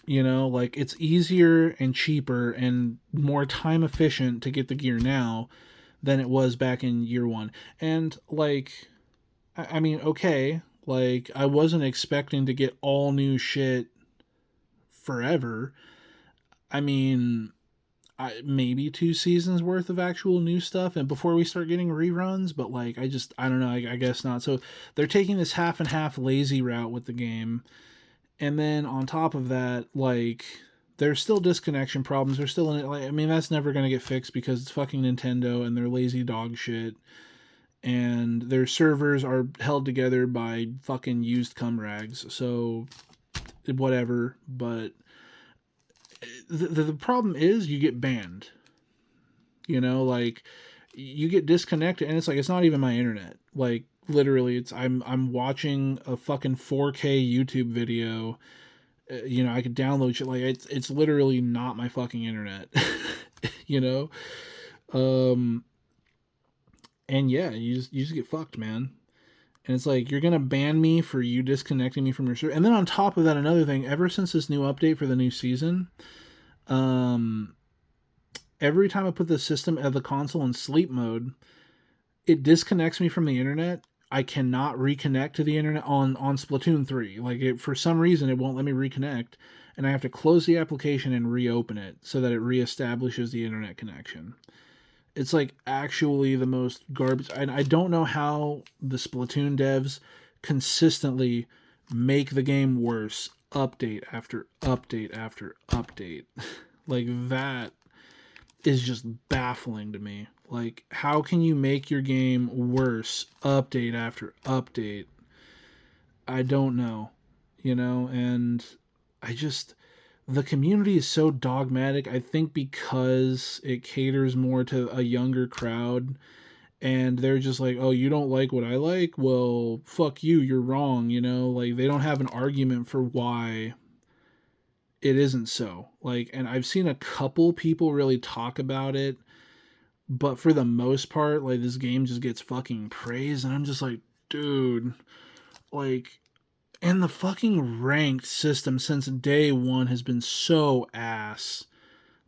Like it's easier and cheaper and more time efficient to get the gear now than it was back in year one. And like, I mean, okay, like I wasn't expecting to get all new shit forever. I mean, maybe 2 seasons worth of actual new stuff and before we start getting reruns, but like I don't know, I guess not. So they're taking this half and half lazy route with the game, and then on top of that, like there's still disconnection problems. They're still in it. Like, I mean, that's never gonna get fixed because it's fucking Nintendo and they're lazy dog shit, and their servers are held together by fucking used cum rags. So whatever, but the problem is you get banned. Like you get disconnected, and it's like it's not even my internet. Like literally, it's I'm watching a fucking 4K YouTube video. I could download shit. Like it's literally not my fucking internet. you know, um, and yeah, you just get fucked, man. And it's like you're gonna ban me for you disconnecting me from your server. And then on top of that, another thing. Ever since this new update for the new season, um, every time I put the system of the console in sleep mode, it disconnects me from the internet. I cannot reconnect to the internet on Splatoon 3. Like for some reason it won't let me reconnect, and I have to close the application and reopen it so that it reestablishes the internet connection. It's like actually the most garbage. I don't know how the Splatoon devs consistently make the game worse update after update after update. Like that is just baffling to me. Like, how can you make your game worse update after update? I don't know, and I just, the community is so dogmatic. I think because it caters more to a younger crowd, and they're just like, oh, you don't like what I like? Well, fuck you, you're wrong, Like, they don't have an argument for why it isn't so. Like, and I've seen a couple people really talk about it, but for the most part, like this game just gets fucking praised, and I'm just like, dude, like, and the fucking ranked system since day one has been so ass.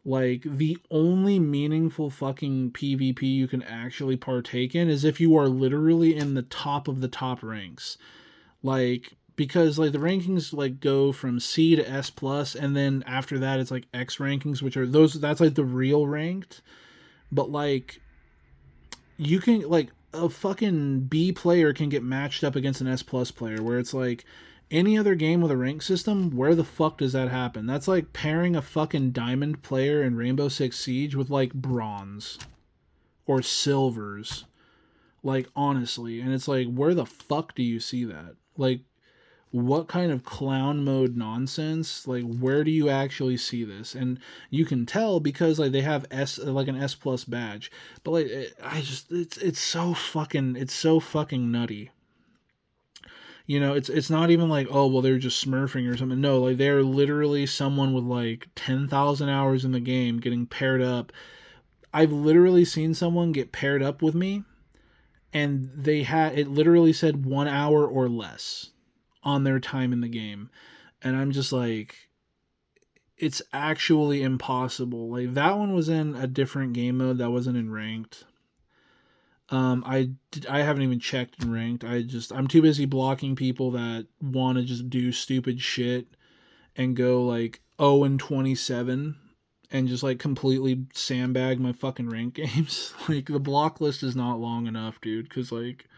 Like, the only meaningful fucking PvP you can actually partake in is if you are literally in the top of the top ranks. Like, because like the rankings like go from C to S plus, and then after that it's like X rankings, which are that's like the real ranked. But like you can like a fucking B player can get matched up against an S plus player, where it's like any other game with a rank system, where the fuck does that happen? That's like pairing a fucking diamond player in Rainbow Six Siege with like bronze or silvers. Like honestly, and it's like where the fuck do you see that? Like what kind of clown mode nonsense, like where do you actually see this? And you can tell because like they have an S plus badge, but like it's so fucking nutty. It's not even like, oh well, they're just smurfing or something. No, like they're literally someone with like 10,000 hours in the game getting paired up. I've literally seen someone get paired up with me, and it literally said 1 hour or less on their time in the game. And I'm just like, it's actually impossible. Like that one was in a different game mode that wasn't in ranked. I haven't even checked in ranked. I'm too busy blocking people that want to just do stupid shit and go like 0 and 27 and just like completely sandbag my fucking rank games. Like the block list is not long enough, dude, cuz like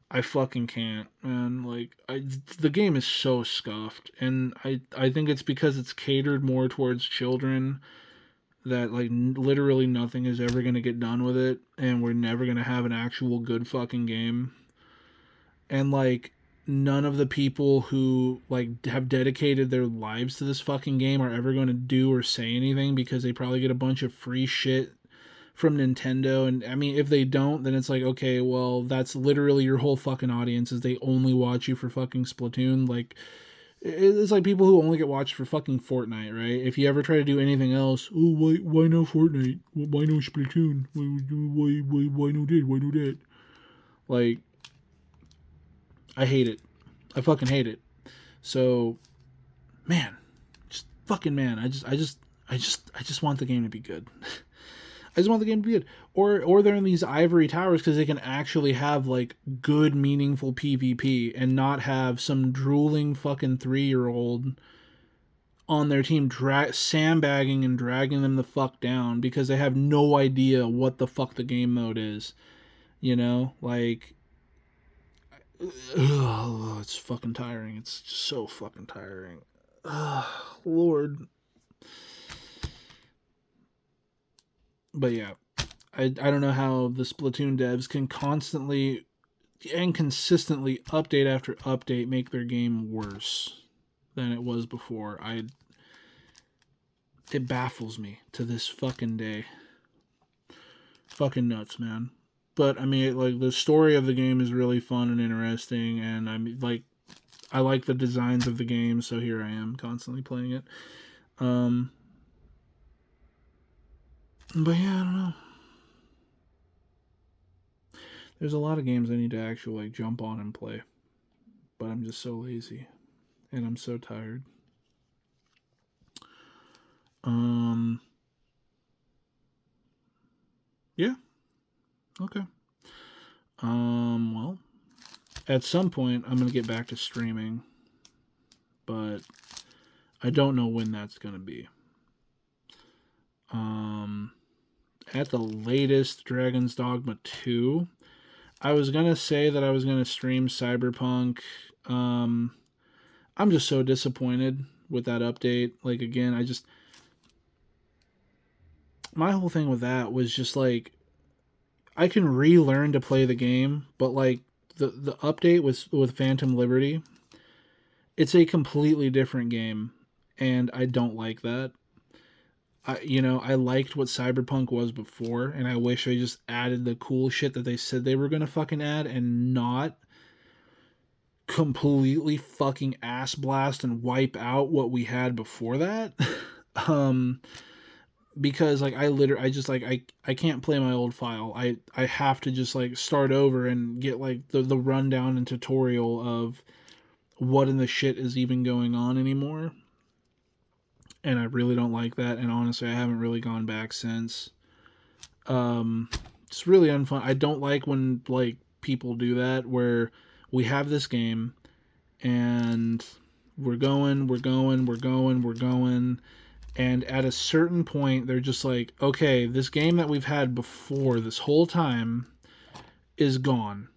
I fucking can't, man. Like the game is so scuffed, and I think it's because it's catered more towards children that like literally nothing is ever gonna get done with it, and we're never gonna have an actual good fucking game. And like none of the people who like have dedicated their lives to this fucking game are ever going to do or say anything because they probably get a bunch of free shit from Nintendo. And I mean, if they don't, then it's like, okay, well, that's literally your whole fucking audience is they only watch you for fucking Splatoon. Like it's like people who only get watched for fucking Fortnite, right? If you ever try to do anything else, oh, why no Fortnite? Why no Splatoon? Why no this? Why no that? Like, I hate it. I fucking hate it. So, man, just fucking man, I just want the game to be good. I just want the game to be good. Or they're in these ivory towers because they can actually have like good, meaningful PvP and not have some drooling fucking 3-year-old on their team sandbagging and dragging them the fuck down because they have no idea what the fuck the game mode is. You know, like, ugh, it's fucking tiring. It's just so fucking tiring. Ugh, Lord. But yeah, I don't know how the Splatoon devs can constantly and consistently update after update make their game worse than it was before. It baffles me to this fucking day. Fucking nuts, man. But I mean, like the story of the game is really fun and interesting, and I like the designs of the game, so here I am constantly playing it. But yeah, I don't know. There's a lot of games I need to actually like jump on and play, but I'm just so lazy, and I'm so tired. Yeah. Okay. Well, at some point I'm gonna get back to streaming, but I don't know when that's gonna be. At the latest, Dragon's Dogma 2. I was gonna say that I was gonna stream Cyberpunk. I'm just so disappointed with that update. Like again, my whole thing with that was just like I can relearn to play the game, but like the update with Phantom Liberty, it's a completely different game, and I don't like that. I liked what Cyberpunk was before, and I wish they just added the cool shit that they said they were gonna fucking add, and not completely fucking ass blast and wipe out what we had before that. um, because like I can't play my old file. I have to just like start over and get like the rundown and tutorial of what in the shit is even going on anymore. And I really don't like that, and honestly I haven't really gone back since. It's really unfun. I don't like when like people do that where we have this game and we're going, and at a certain point they're just like, okay, this game that we've had before this whole time is gone.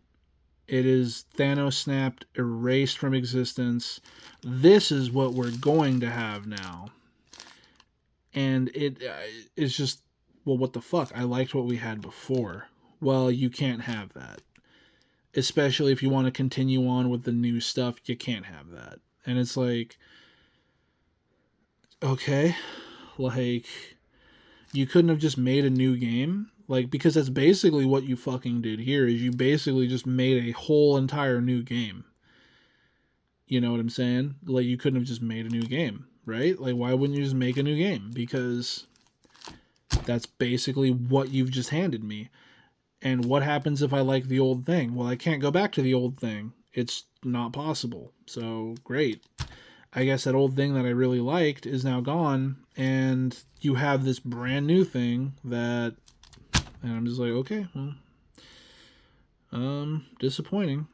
It is Thanos snapped, erased from existence. This is what we're going to have now. And it is just, well, what the fuck? I liked what we had before. Well, you can't have that. Especially if you want to continue on with the new stuff, you can't have that. And it's like, okay, like, you couldn't have just made a new game? Like, because that's basically what you fucking did here, is you basically just made a whole entire new game. You know what I'm saying? Like, you couldn't have just made a new game, right? Like, why wouldn't you just make a new game? Because that's basically what you've just handed me. And what happens if I like the old thing? Well, I can't go back to the old thing. It's not possible. So, great. I guess that old thing that I really liked is now gone, and you have this brand new thing that, and I'm just like, okay, well, disappointing.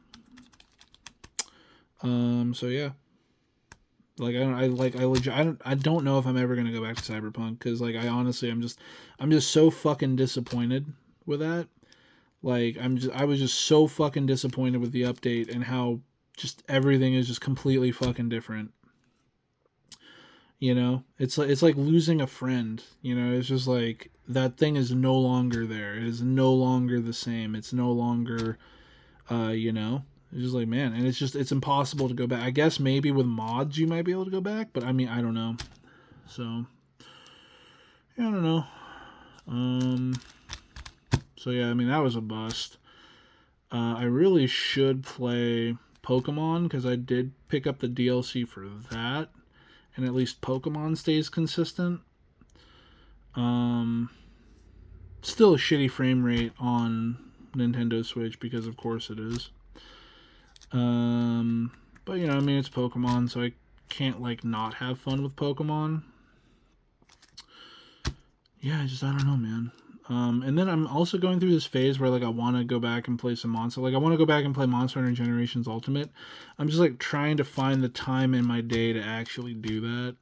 So yeah, like I don't know if I'm ever gonna go back to Cyberpunk, because like I honestly I'm just so fucking disappointed with that. Like I was just so fucking disappointed with the update and how just everything is just completely fucking different. You know, it's like losing a friend. You know, it's just like that thing is no longer there. It is no longer the same. It's no longer, you know, it's just like, man, and it's impossible to go back. I guess maybe with mods you might be able to go back, but I mean, I don't know. So yeah, I don't know. Um, so yeah, I mean that was a bust. I really should play Pokemon because I did pick up the DLC for that, and at least Pokemon stays consistent. Um, Still a shitty frame rate on Nintendo Switch because of course it is. Um, but you know, I mean it's Pokemon, so I can't like not have fun with Pokemon. Yeah, I don't know, man. And then I'm also going through this phase where like I want to go back and play some Monster. Like I want to go back and play Monster Hunter Generations Ultimate. I'm just like trying to find the time in my day to actually do that.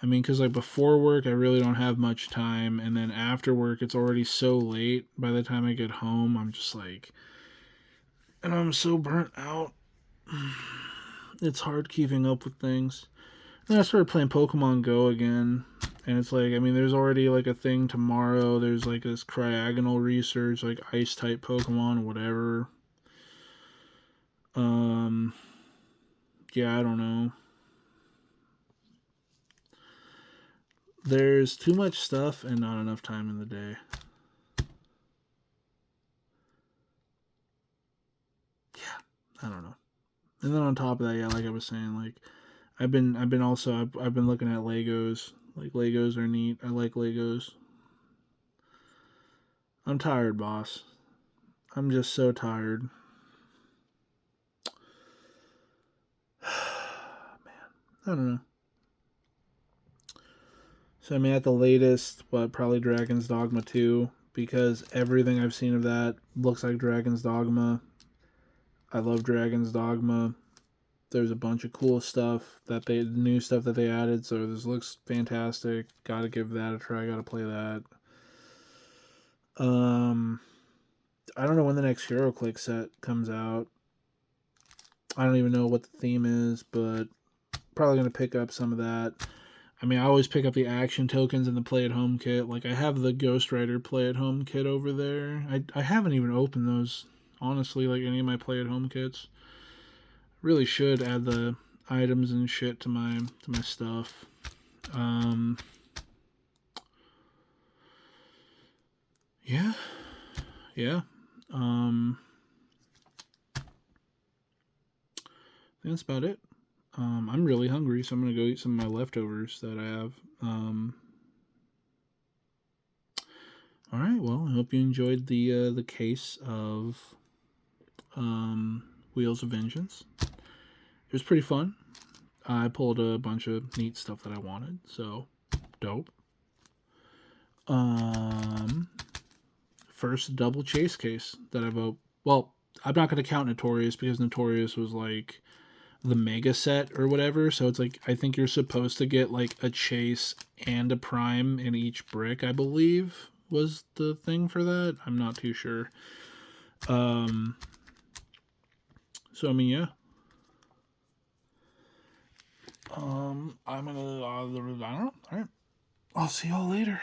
I mean, because like before work, I really don't have much time, and then after work, it's already so late. By the time I get home, I'm just like, and I'm so burnt out. It's hard keeping up with things. Then I started playing Pokemon Go again, and it's like, I mean, there's already like a thing tomorrow. There's like this Cryogonal research, like ice type Pokemon, whatever. Um, yeah, I don't know. There's too much stuff and not enough time in the day. Yeah, I don't know. And then on top of that, yeah, like I was saying, like I've been looking at Legos. Like Legos are neat. I like Legos. I'm tired, boss. I'm just so tired. Man, I don't know. So I mean, at the latest, what probably Dragon's Dogma 2 because everything I've seen of that looks like Dragon's Dogma. I love Dragon's Dogma. There's a bunch of cool stuff new stuff that they added, so this looks fantastic. Gotta give that a try. Gotta play that. Um, I don't know when the next Heroclix set comes out. I don't even know what the theme is, but probably gonna pick up some of that. I mean, I always pick up the action tokens in the play at home kit. Like I have the Ghost Rider play at home kit over there. I haven't even opened those honestly, like any of my play at home kits. Really should add the items and shit to my stuff. Um, yeah, yeah. Um, I think that's about it. I'm really hungry, so I'm gonna go eat some of my leftovers that I have. All right. Well, I hope you enjoyed the case of um, Wheels of Vengeance. It was pretty fun. I pulled a bunch of neat stuff that I wanted, so dope. Um, First double chase case that I've opened. Well, I'm not going to count Notorious because Notorious was like the mega set or whatever. So it's like I think you're supposed to get like a chase and a prime in each brick, I believe was the thing for that. I'm not too sure. Um so I mean yeah. I'm gonna I don't know. All right. I'll see y'all later.